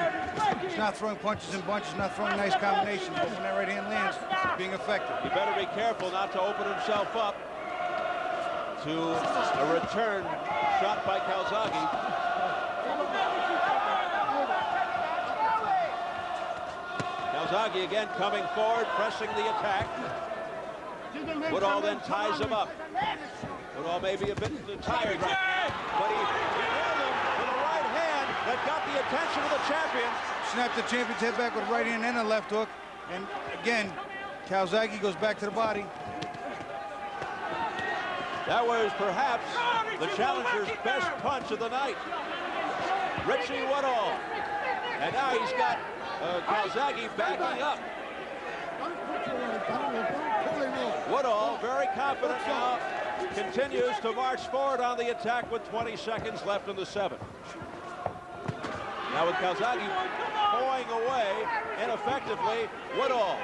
He's not throwing punches in bunches, not throwing nice combinations, but when that right hand lands, it's being effective. He better be careful not to open himself up to a return shot by Calzaghe. Calzaghe again coming forward, pressing the attack. Woodhall then ties him up. Woodhall may be a bit tired right now, but he nailed him with a right hand that got the attention of the champion. Snapped the champion's head back with a right hand and a left hook. And again, Calzaghe goes back to the body. That was perhaps the challenger's best punch of the night. Richie Woodhall. And now he's got Calzaghe backing up. Woodhall, very confident now, continues to march forward on the attack with 20 seconds left in the 7th. Now with Calzaghe pulling away ineffectively, Woodhall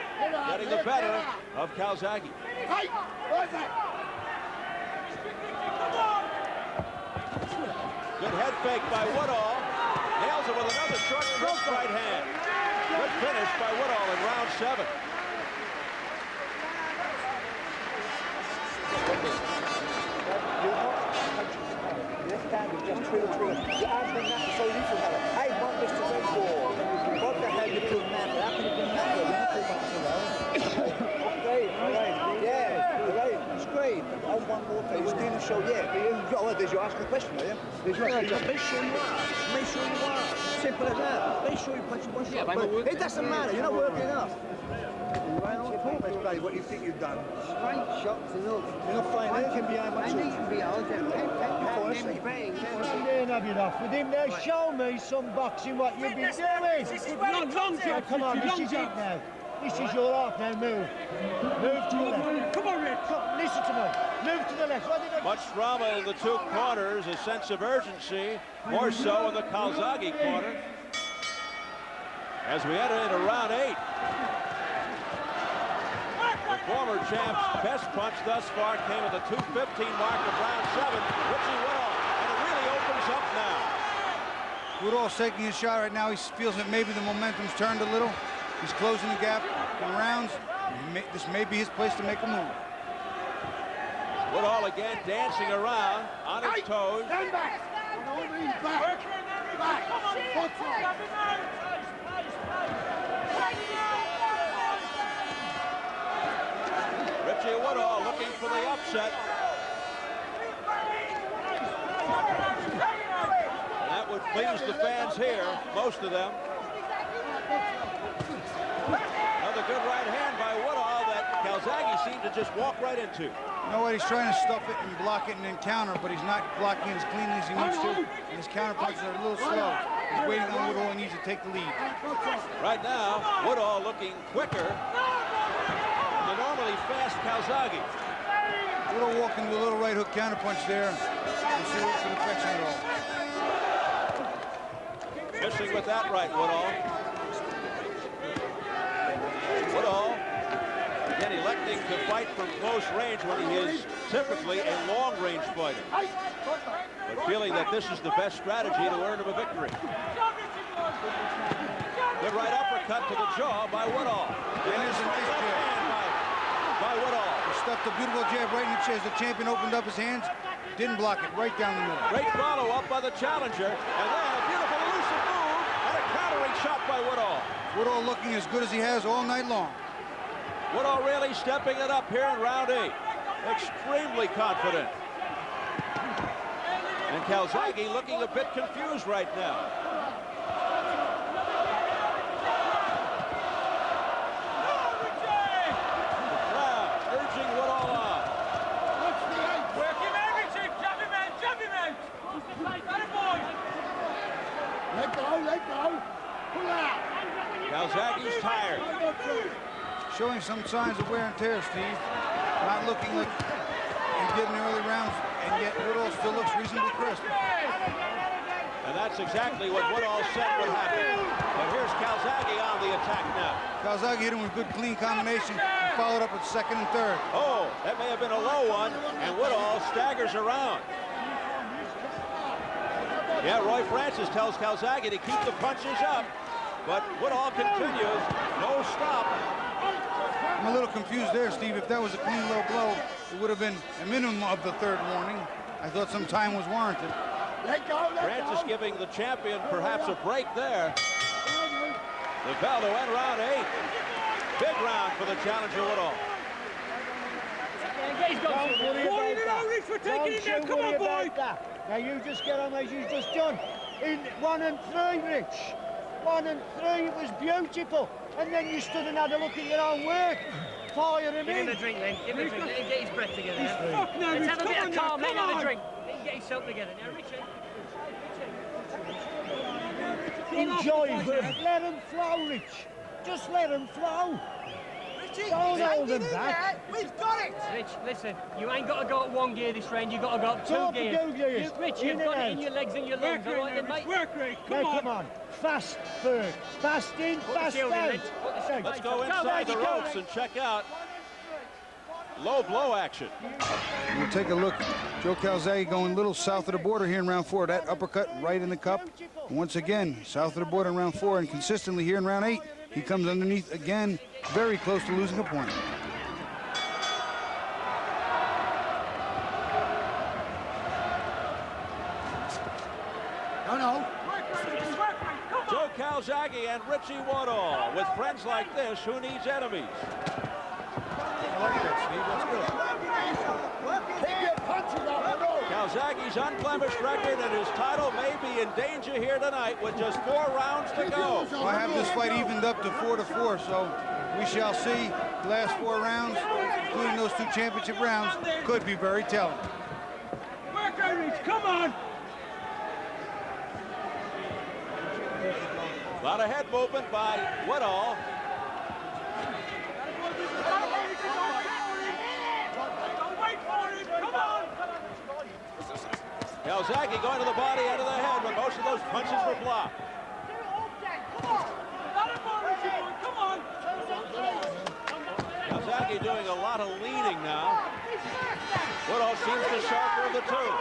getting the better of Calzaghe. Good head fake by Woodhall. Nails it with another short crook right hand. Good finish by Woodhall in round 7. Just true. You ask them that so little matter. Hey, what Mr. Redford? What the hell you doing that? How can you do that? Okay, all right. Yeah, all right. It's great. Oh, one more thing. We're doing the show, yeah. But all did you ask a question, are you? Make sure you are. Make sure you are. Simple as that. Make sure you punch one shot. It doesn't matter. You're not working enough. What do you think you've done? Straight shots and all. You're not flying anything behind my I need to be old. With him now, show me some boxing what you've been doing. Come on, this is it now. This is your half now, move. Move to the left. Come on, Rick. Listen to me. Move to the left. Much drama in the two corners, a sense of urgency, more so in the Calzaghe corner. As we enter into round 8. The former champ's best punch thus far came at the 2:15 mark of round 7. Richie Woodhall, and it really opens up now. Woodhall's taking his shot right now. He feels that maybe the momentum's turned a little. He's closing the gap in rounds. This may be his place to make a move. Woodhall again dancing around on his toes. Stand back. Back. Richie Woodhall looking for the upset. And that would please the fans here, most of them. Another good right hand by Woodhall that Calzaghe seemed to just walk right into. You know what? He's trying to stuff it and block it and then counter, but he's not blocking it as cleanly as he needs to. And his counter punches are a little slow. He's waiting on Woodhall and needs to take the lead. Right now, Woodhall looking quicker than the normally fast Calzaghe. Woodhall walking to a little right hook counter punch there. We'll see what's an affection at all. Missing with that right, Woodhall. Woodhall Again, electing to fight from close range when he is typically a long-range fighter. But feeling that this is the best strategy to earn him a victory. Good right uppercut to the jaw by Woodhall. And there's a nice jab by Woodhall. He stuffed a beautiful jab right in the chest. The champion opened up his hands, didn't block it, right down the middle. Great follow-up by the challenger, and then a beautiful elusive move and a countering shot by Woodhall. Woodhall looking as good as he has all night long. Woodhall really stepping it up here in round 8. Extremely confident. And Calzaghe looking a bit confused right now. The crowd urging Woodhall on. Work him out, Richie! Jab him out! Jab him out! Got it, boy! Let go, pull out. Calzaghe's tired. Showing some signs of wear and tear, Steve. Not looking like he did in the early rounds, and yet Woodhall still looks reasonably crisp. And that's exactly what Woodhall said would happen. But here's Calzaghe on the attack now. Calzaghe hit him with good, clean combination, and followed up with second and third. Oh, that may have been a low one, and Woodhall staggers around. Yeah, Roy Francis tells Calzaghe to keep the punches up, but Woodhall continues, no stop. I'm a little confused there, Steve. If that was a clean low blow, it would have been a minimum of the third warning. I thought some time was warranted. Francis giving the champion perhaps a break there. The bell to end round 8. Big round for the challenger Woodhall. Don't worry about that. We're taking it now. Come on, boy. Now you just get on as you just done. In 1 and 3, Rich. 1 and 3, it was beautiful. And then you stood and had a look at your own work. Fire him Give him in. a drink, then. Give him a drink. Let him get his breath together. Fuck no, Let's Rich, have a come bit on of now, calm. Let him come have a on. drink. Let him get himself together. Now, Richie. Enjoy it. Let him flow, Rich. Just let him flow. Don't hold him back. We've got it! Rich, listen, you ain't got to go at 1 gear this round, you've got to go at 2 Go up gears. to 2 gears. Rich, In you've and got it out. in your legs and your lungs, all right then, mate? Now, come on. Fast first. Fast in, fast shield in, out. Rich. Put the shield Let's in. go inside the ropes and check out low blow action. We'll take a look. Joe Calzaghe going a little south of the border here in round 4. That uppercut right in the cup. And once again, south of the border in round 4, and consistently here in round 8, he comes underneath again, very close to losing a point. No. Joe Calzaghe and Richie Woodhall. With friends like this, who needs enemies? I like that, Steve. That's good. Keep your punches up. Calzaghe's unblemished record and his title may be in danger here tonight with just 4 rounds to go. I have this fight evened up to 4-4, so we shall see. The last 4 rounds, including those 2 championship rounds, could be very telling. Work on Rich, come on! A lot of head movement by Woodhall. Calzaghe going to the body, out of the head, but most of those punches were blocked. Calzaghe doing a lot of leaning now. Woodhall seems the sharper of the two.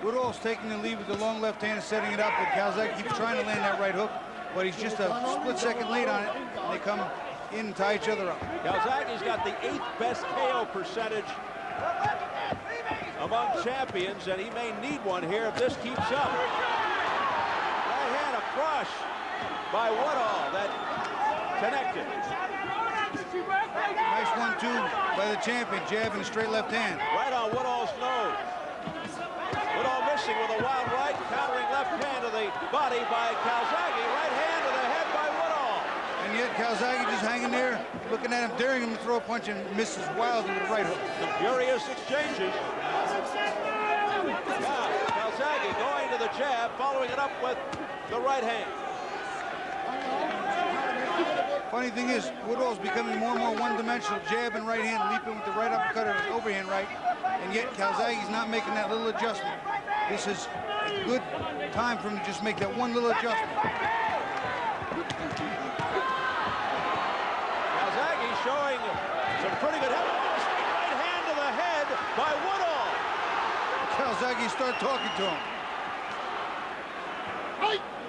Woodhall's taking the lead with the long left hand and setting it up, but Calzaghe keeps trying to land that right hook, but he's just a split second late on it, and they come in and tie each other up. Calzaghe's got the 8th best KO percentage among champions, and he may need one here if this keeps up. Right hand, a crush by Woodhall that connected. Nice 1-2 by the champion, jab and a straight left hand. Right on Woodhall's nose. Woodhall missing with a wild right, countering left hand to the body by Calzaghe. Right hand to the head by Woodhall. And yet Calzaghe just hanging there, looking at him, daring him to throw a punch, and misses wildly with a right hook. Some furious exchanges. Now, Calzaghe going to the jab, following it up with the right hand. Funny thing is, Woodhall's becoming more and more one-dimensional, jab and right hand, leaping with the right uppercut or his overhand right, and yet Calzaghe's not making that little adjustment. This is a good time for him to just make that one little adjustment. Calzaghe showing some Calzaghe start talking to him.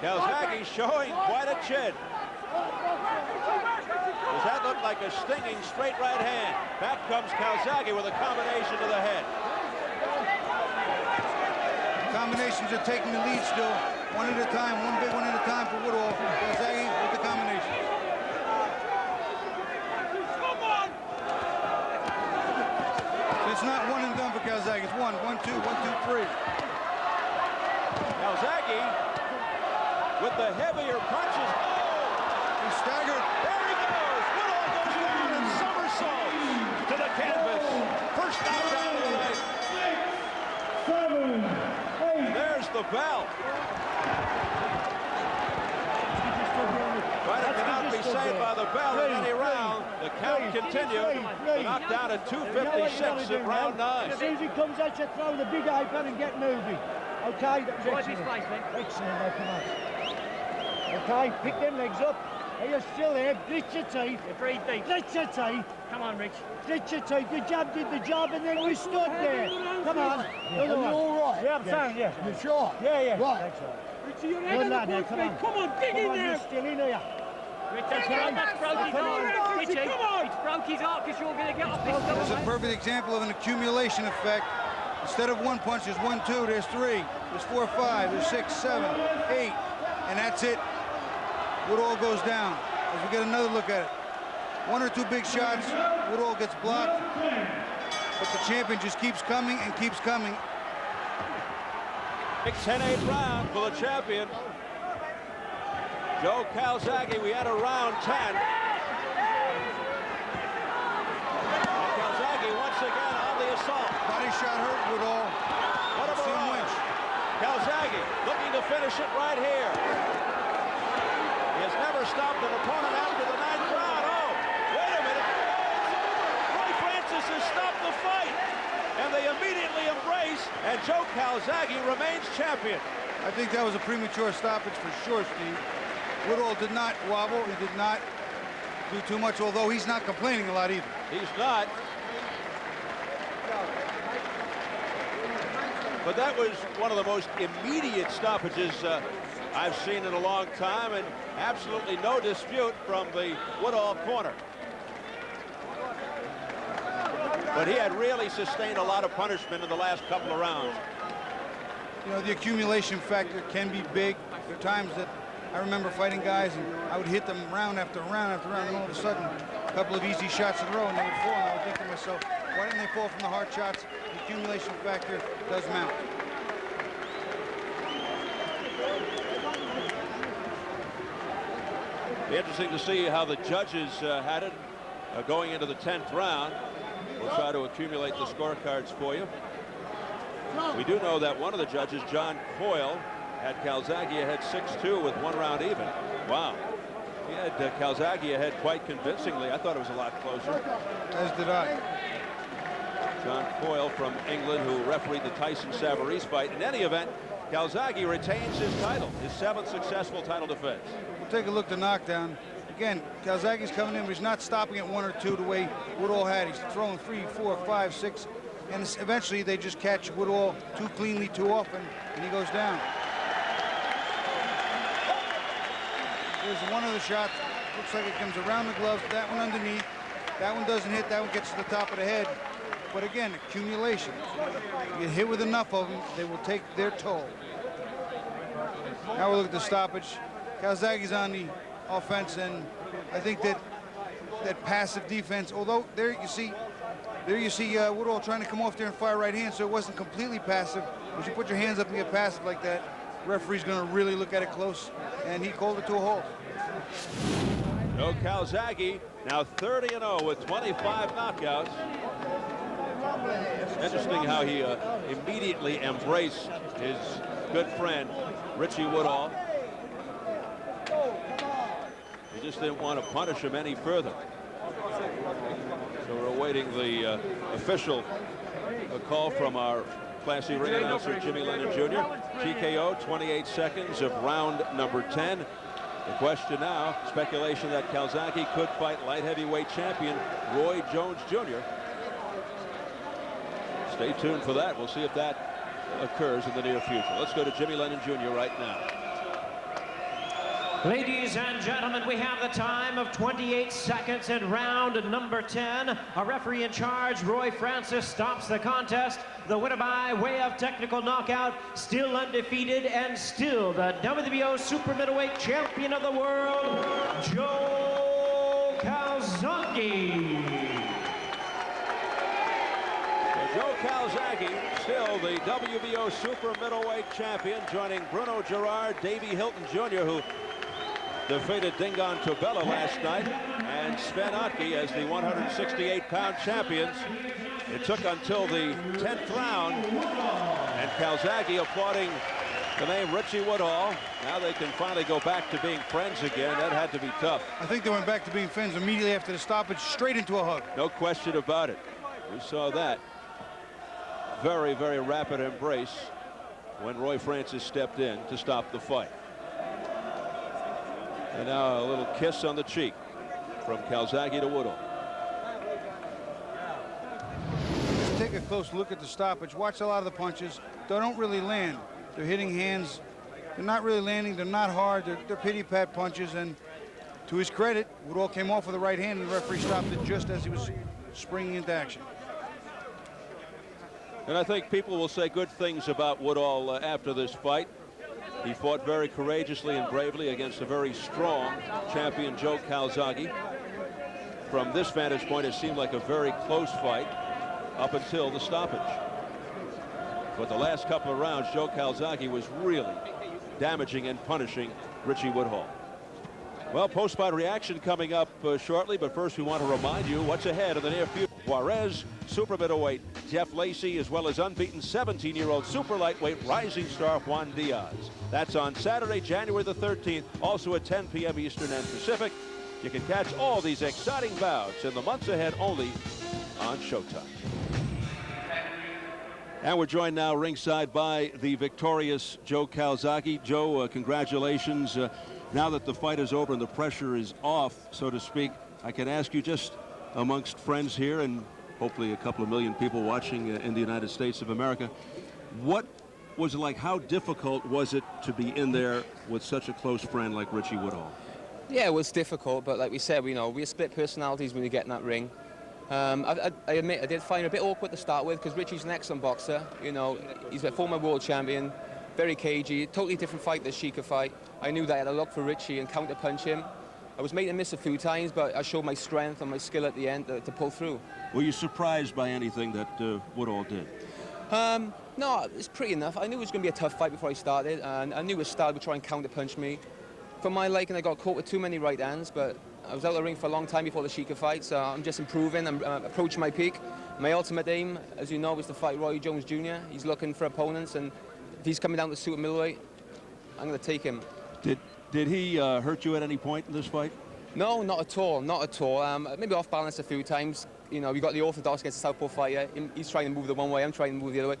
Calzaghe showing quite a chin. Does that look like a stinging straight right hand? Back comes Calzaghe with a combination to the head. Combinations are taking the lead still. One at a time, one big one at a time for Woodhall. Calzaghe with the combination. It's not one and done for Calzaghe. It's 1, 1, 2, 1, 2, 3. Calzaghe with the heavier punches. Oh! He's staggered. There he goes. Woodhall goes down and somersaults to the canvas. First knockdown of the night. 7, 8. There's the bell. But it cannot be saved by the bell in any round. The count continued. The knockdown at 2:56 in round 9. As soon as he comes out, you throw the big apron and get moving. Okay, that was Right, this excellent. place, mate. Excellent, now, come on. Okay, pick them legs up. Are you still there? Grit your teeth. You're pretty deep. Grit your teeth. Come on, Rich. Grit your teeth. The jab did the job and then we stood there. Come on. You're all right? Yeah, I'm sound, yeah. You're sure? Yeah, yeah. Right. That's right. Richie, you're Good lad, now, come on. Come on, dig in there. You're still in here. Rich, that's broke his heart. Richie, it's broke his heart because you're going to get off this There's stuff. a perfect example of an accumulation effect. Instead of one punch, there's 1, 2, there's 3, there's 4, 5, there's 6, 7, 8, and that's it. Woodhall goes down. As we get another look at it. 1 or 2 big shots, Woodhall gets blocked, but the champion just keeps coming and keeps coming. Big 10-8 round for the champion. Joe Calzaghe, we had a round 10. And Calzaghe once again on the assault. Body shot hurt Woodhall. What a barrage. Calzaghe looking to finish it right here. He has never stopped an opponent after the 9th round. Oh, wait a minute. Roy Francis has stopped the fight. And they immediately embrace, and Joe Calzaghe remains champion. I think that was a premature stoppage for sure, Steve. Woodhall did not wobble. He did not do too much, although he's not complaining a lot either. He's not. But that was one of the most immediate stoppages I've seen in a long time, and absolutely no dispute from the Woodhall corner. But he had really sustained a lot of punishment in the last couple of rounds. You know, the accumulation factor can be big. There are times that I remember fighting guys and I would hit them round after round after round, and all of a sudden a couple of easy shots in a row and they would fall, and I would think to myself, why didn't they fall from the hard shots? The accumulation factor does mount. Be interesting to see how the judges had it going into the 10th round. We'll try to accumulate the scorecards for you. We do know that one of the judges, John Coyle, had Calzaghe ahead 6-2 with 1 round even. Wow. He had Calzaghe ahead quite convincingly. I thought it was a lot closer. As did I. John Coyle from England, who refereed the Tyson Savarese fight. In any event, Calzaghe retains his title, his 7th successful title defense. We'll take a look at the knockdown. Again, Calzaghe's coming in, but he's not stopping at 1 or 2 the way Woodhall had. He's throwing 3, 4, 5, 6, and eventually they just catch Woodhall too cleanly, too often, and he goes down. Here's one of the shots. Looks like it comes around the gloves. That one underneath. That one doesn't hit. That one gets to the top of the head. But again, accumulation. You get hit with enough of them, they will take their toll. Now we'll look at the stoppage. Calzaghe's on the offense, and I think that passive defense, although there you see Woodhall trying to come off there and fire right hand, so it wasn't completely passive. But you put your hands up and get passive like that, referee's going to really look at it close, and he called it to a halt. Joe Calzaghe now 30-0 with 25 knockouts. Interesting how he immediately embraced his good friend Richie Woodhall. He just didn't want to punish him any further. So we're awaiting the official call from our classy ring announcer Jimmy Lennon Jr. TKO, 28 seconds of round number 10. The question now, speculation that Calzaghe could fight light heavyweight champion Roy Jones Jr. Stay tuned for that. We'll see if that occurs in the near future. Let's go to Jimmy Lennon Jr. right now. Ladies and gentlemen, we have the time of 28 seconds in round number 10. A referee in charge, Roy Francis, stops the contest. The winner by way of technical knockout, still undefeated and still the WBO super middleweight champion of the world, Joe Calzaghe. Joe Calzaghe, still the WBO super middleweight champion, joining Bruno Gerard, Davey Hilton Jr., who defeated Dingon Tobella last night, and Sven Otke as the 168-pound champions. It took until the 10th round, and Calzaghe applauding the name Richie Woodhall. Now they can finally go back to being friends again. That had to be tough. I think they went back to being friends immediately after the stoppage, straight into a hug. No question about it. We saw that. Very, very rapid embrace when Roy Francis stepped in to stop the fight. And now a little kiss on the cheek from Calzaghe to Woodhall. Just take a close look at the stoppage. Watch a lot of the punches. They don't really land. They're hitting hands. They're not really landing. They're not hard. They're pity-pat punches. And to his credit, Woodhall came off with the right hand, and the referee stopped it just as he was springing into action. And I think people will say good things about Woodhall after this fight. He fought very courageously and bravely against a very strong champion, Joe Calzaghe. From this vantage point, it seemed like a very close fight up until the stoppage. But the last couple of rounds, Joe Calzaghe was really damaging and punishing Richie Woodhall. Well, post-fight reaction coming up shortly, but first we want to remind you what's ahead in the near future. Juarez, super middleweight Jeff Lacey, as well as unbeaten 17-year-old super lightweight rising star Juan Diaz. That's on Saturday, January the 13th, also at 10 p.m. Eastern and Pacific. You can catch all these exciting bouts in the months ahead only on Showtime. And we're joined now ringside by the victorious Joe Calzaghe. Joe, congratulations. Now that the fight is over and the pressure is off, so to speak, I can ask you, just amongst friends here and hopefully a couple of million people watching in the United States of America, what was it like? How difficult was it to be in there with such a close friend like Richie Woodhall? Yeah, it was difficult, but like we said, we split personalities when you get in that ring. I admit I did find it a bit awkward to start with because Richie's an excellent boxer. He's a former world champion, very cagey, totally different fight than Sheikah fight. I knew that I had to look for Richie and counter-punch him. I was made to miss a few times, but I showed my strength and my skill at the end to pull through. Were you surprised by anything that Woodhall did? No, it's pretty enough. I knew it was going to be a tough fight before I started, and I knew his style would try and counter-punch me. For my liking, I got caught with too many right hands, but I was out of the ring for a long time before the Sheikah fight, so I'm just improving. I'm approaching my peak. My ultimate aim, as you know, is to fight Roy Jones Jr. He's looking for opponents, and if he's coming down to super middleweight, I'm going to take him. Did he hurt you at any point in this fight? No, not at all, not at all. Maybe off balance a few times. We got the orthodox against the southpaw fighter. He's trying to move the one way, I'm trying to move the other way.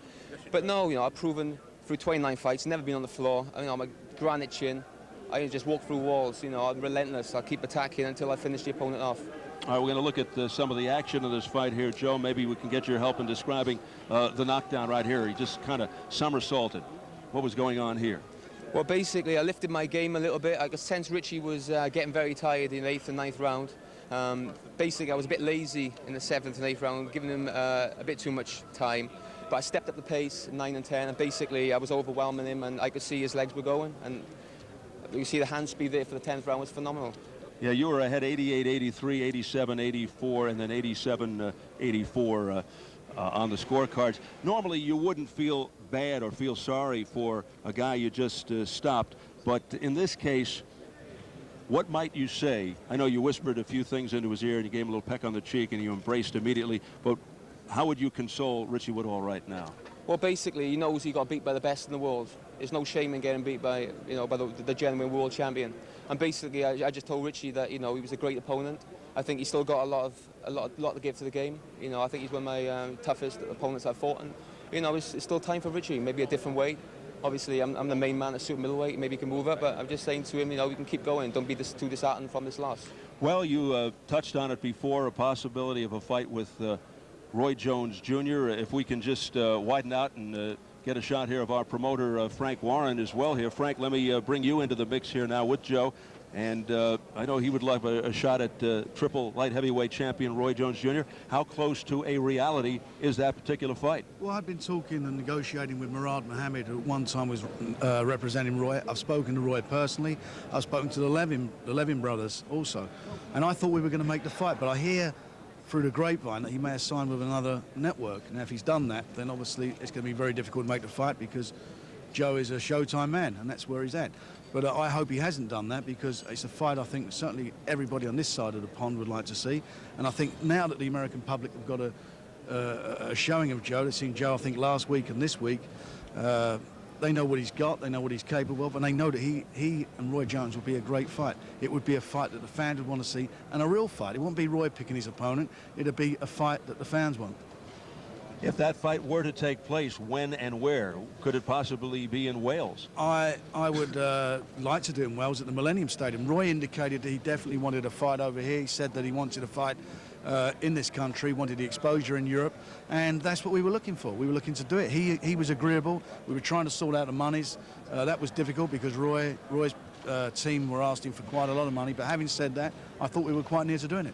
But no, I've proven through 29 fights, never been on the floor. I'm a granite chin. I just walk through walls. I'm relentless. I'll keep attacking until I finish the opponent off. All right, we're going to look at some of the action of this fight here, Joe. Maybe we can get your help in describing the knockdown right here. He just kind of somersaulted. What was going on here? Well, basically, I lifted my game a little bit. I could sense Richie was getting very tired in the 8th and 9th round. Basically, I was a bit lazy in the 7th and 8th round, giving him a bit too much time. But I stepped up the pace, 9 and 10, and basically I was overwhelming him, and I could see his legs were going. And you see the hand speed there for the 10th round was phenomenal. Yeah, you were ahead 88-83, 87-84, and then 87-84 on the scorecards. Normally, you wouldn't feel bad or feel sorry for a guy you just stopped, but in this case, what might you say? I know you whispered a few things into his ear and you gave him a little peck on the cheek and you embraced immediately, but how would you console Richie Woodhall right now? Well, basically, he knows he got beat by the best in the world. There's no shame in getting beat by, by the genuine world champion. And basically, I just told Richie that, he was a great opponent. I think he's still got a lot to give to the game. I think he's one of my toughest opponents I've fought. And, it's still time for Richie, maybe a different weight. Obviously, I'm the main man at super middleweight. Maybe he can move up, but I'm just saying to him, we can keep going. Don't be too disheartened from this loss. Well, you touched on it before, a possibility of a fight with Roy Jones Jr. If we can just widen out and get a shot here of our promoter, Frank Warren, as well here. Frank, let me bring you into the mix here now with Joe. And I know he would love a shot at triple light heavyweight champion Roy Jones Jr. How close to a reality is that particular fight? Well, I've been talking and negotiating with Murad Mohammed, who at one time was representing Roy. I've spoken to Roy personally. I've spoken to the Levin brothers also. And I thought we were going to make the fight, but I hear through the grapevine that he may have signed with another network. Now, if he's done that, then obviously it's going to be very difficult to make the fight because Joe is a Showtime man, and that's where he's at. But I hope he hasn't done that, because it's a fight I think certainly everybody on this side of the pond would like to see. And I think now that the American public have got a showing of Joe, they've seen Joe I think last week and this week, they know what he's got, they know what he's capable of, and they know that he and Roy Jones will be a great fight. It would be a fight that the fans would want to see, and a real fight. It won't be Roy picking his opponent, it'll be a fight that the fans want. If that fight were to take place, when and where? Could it possibly be in Wales? I would like to do it in Wales at the Millennium Stadium. Roy indicated that he definitely wanted a fight over here. He said that he wanted a fight in this country, wanted the exposure in Europe, and that's what we were looking for. We were looking to do it. He was agreeable. We were trying to sort out the monies. That was difficult because Roy's team were asking for quite a lot of money, but having said that, I thought we were quite near to doing it.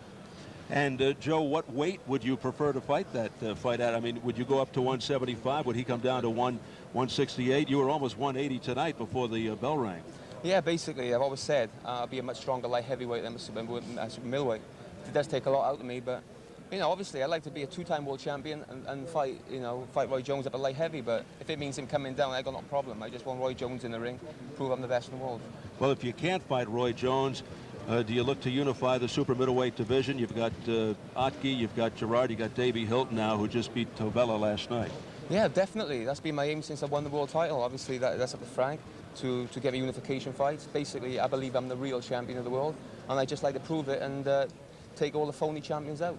And Joe, what weight would you prefer to fight that fight at? I mean, would you go up to 175? Would he come down to 168? You were almost 180 tonight before the bell rang. Yeah, basically, I've always said I'll be a much stronger light heavyweight than a super middleweight. It does take a lot out of me, but you know, obviously, I'd like to be a two-time world champion and fight Roy Jones at a light heavy. But if it means him coming down, I got no problem. I just want Roy Jones in the ring, prove I'm the best in the world. Well, if you can't fight Roy Jones, do you look to unify the super middleweight division? You've got Otke, you've got Gerard, you've got Davey Hilton now, who just beat Tovella last night. Yeah, definitely. That's been my aim since I won the world title. Obviously, that's up to Frank to get a unification fight. Basically, I believe I'm the real champion of the world, and I just like to prove it and take all the phony champions out.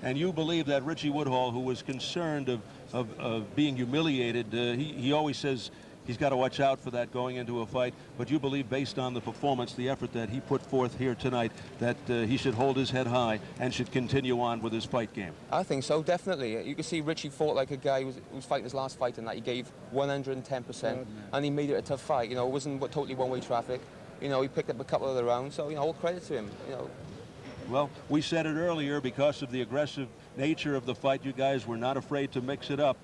And you believe that Richie Woodhall, who was concerned of being humiliated, he always says he's got to watch out for that going into a fight, but you believe, based on the performance, the effort that he put forth here tonight, that he should hold his head high and should continue on with his fight game? I think so, definitely. You can see Richie fought like a guy who was fighting his last fight, and that he gave 110%, and he made it a tough fight. You know, it wasn't totally one-way traffic. You know, he picked up a couple of the rounds, so, you know, all credit to him, you know. Well, we said it earlier, because of the aggressive nature of the fight, you guys were not afraid to mix it up.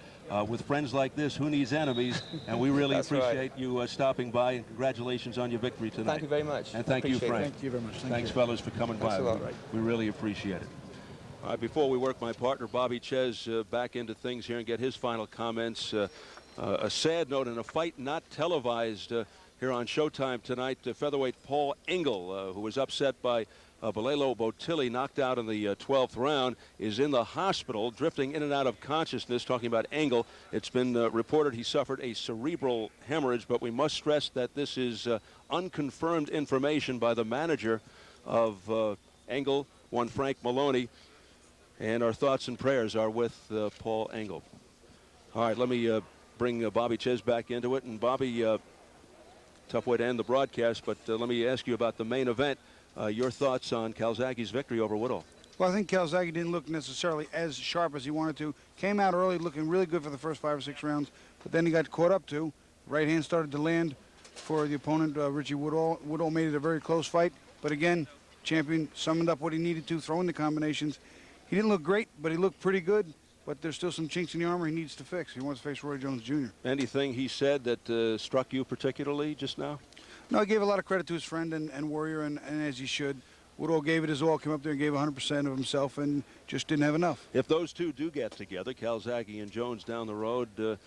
With friends like this, who needs enemies? And we really appreciate you stopping by, and congratulations on your victory tonight. Thank you very much. And thank you, Frank. Thank you very much. Thanks, fellas, for coming by. We really appreciate it. All right, before we work my partner, Bobby Ches, back into things here and get his final comments, a sad note in a fight not televised here on Showtime tonight. Featherweight Paul Engel, who was upset by Valelo Botilli, knocked out in the 12th round, is in the hospital, drifting in and out of consciousness. Talking about Engel, it's been reported he suffered a cerebral hemorrhage, but we must stress that this is unconfirmed information by the manager of Engel, one Frank Maloney, and our thoughts and prayers are with Paul Engel. All right, let me bring Bobby Ches back into it. And Bobby, tough way to end the broadcast, but let me ask you about the main event. Your thoughts on Calzaghe's victory over Woodhall? Well, I think Calzaghe didn't look necessarily as sharp as he wanted to. Came out early looking really good for the first 5 or 6 rounds, but then he got caught up too. Right hand started to land for the opponent, Richie Woodhall. Woodhall made it a very close fight, but again, champion summoned up what he needed to, throwing the combinations. He didn't look great, but he looked pretty good. But there's still some chinks in the armor he needs to fix. He wants to face Roy Jones Jr. Anything he said that struck you particularly just now? No, I gave a lot of credit to his friend and warrior, and as he should. Woodhall gave it his all, came up there and gave 100% of himself, and just didn't have enough. If those two do get together, Calzaghe and Jones down the road, a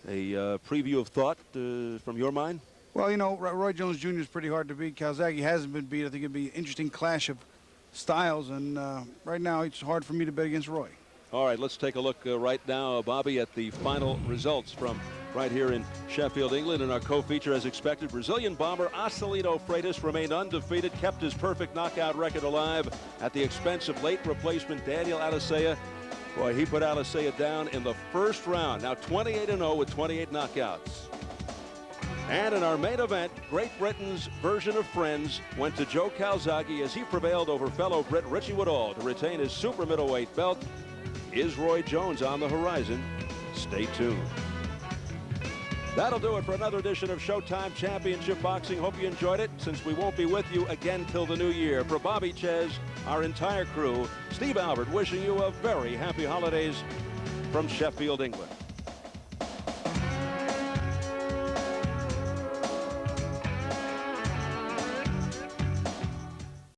preview of thought from your mind? Well, you know, Roy Jones Jr. is pretty hard to beat. Calzaghe hasn't been beat. I think it'd be an interesting clash of styles, and right now it's hard for me to bet against Roy. All right, let's take a look right now, Bobby, at the final results from right here in Sheffield, England. And our co-feature, as expected, Brazilian bomber Acelino Freitas remained undefeated, kept his perfect knockout record alive at the expense of late replacement Daniel Alicea. Boy, he put Alicea down in the first round. Now 28-0 with 28 knockouts. And in our main event, Great Britain's version of Friends went to Joe Calzaghe as he prevailed over fellow Brit Richie Woodhall to retain his super middleweight belt. Is Roy Jones on the horizon? Stay tuned. That'll do it for another edition of Showtime Championship Boxing. Hope you enjoyed it, since we won't be with you again till the new year. For Bobby Ches, our entire crew, Steve Albert wishing you a very happy holidays from Sheffield, England.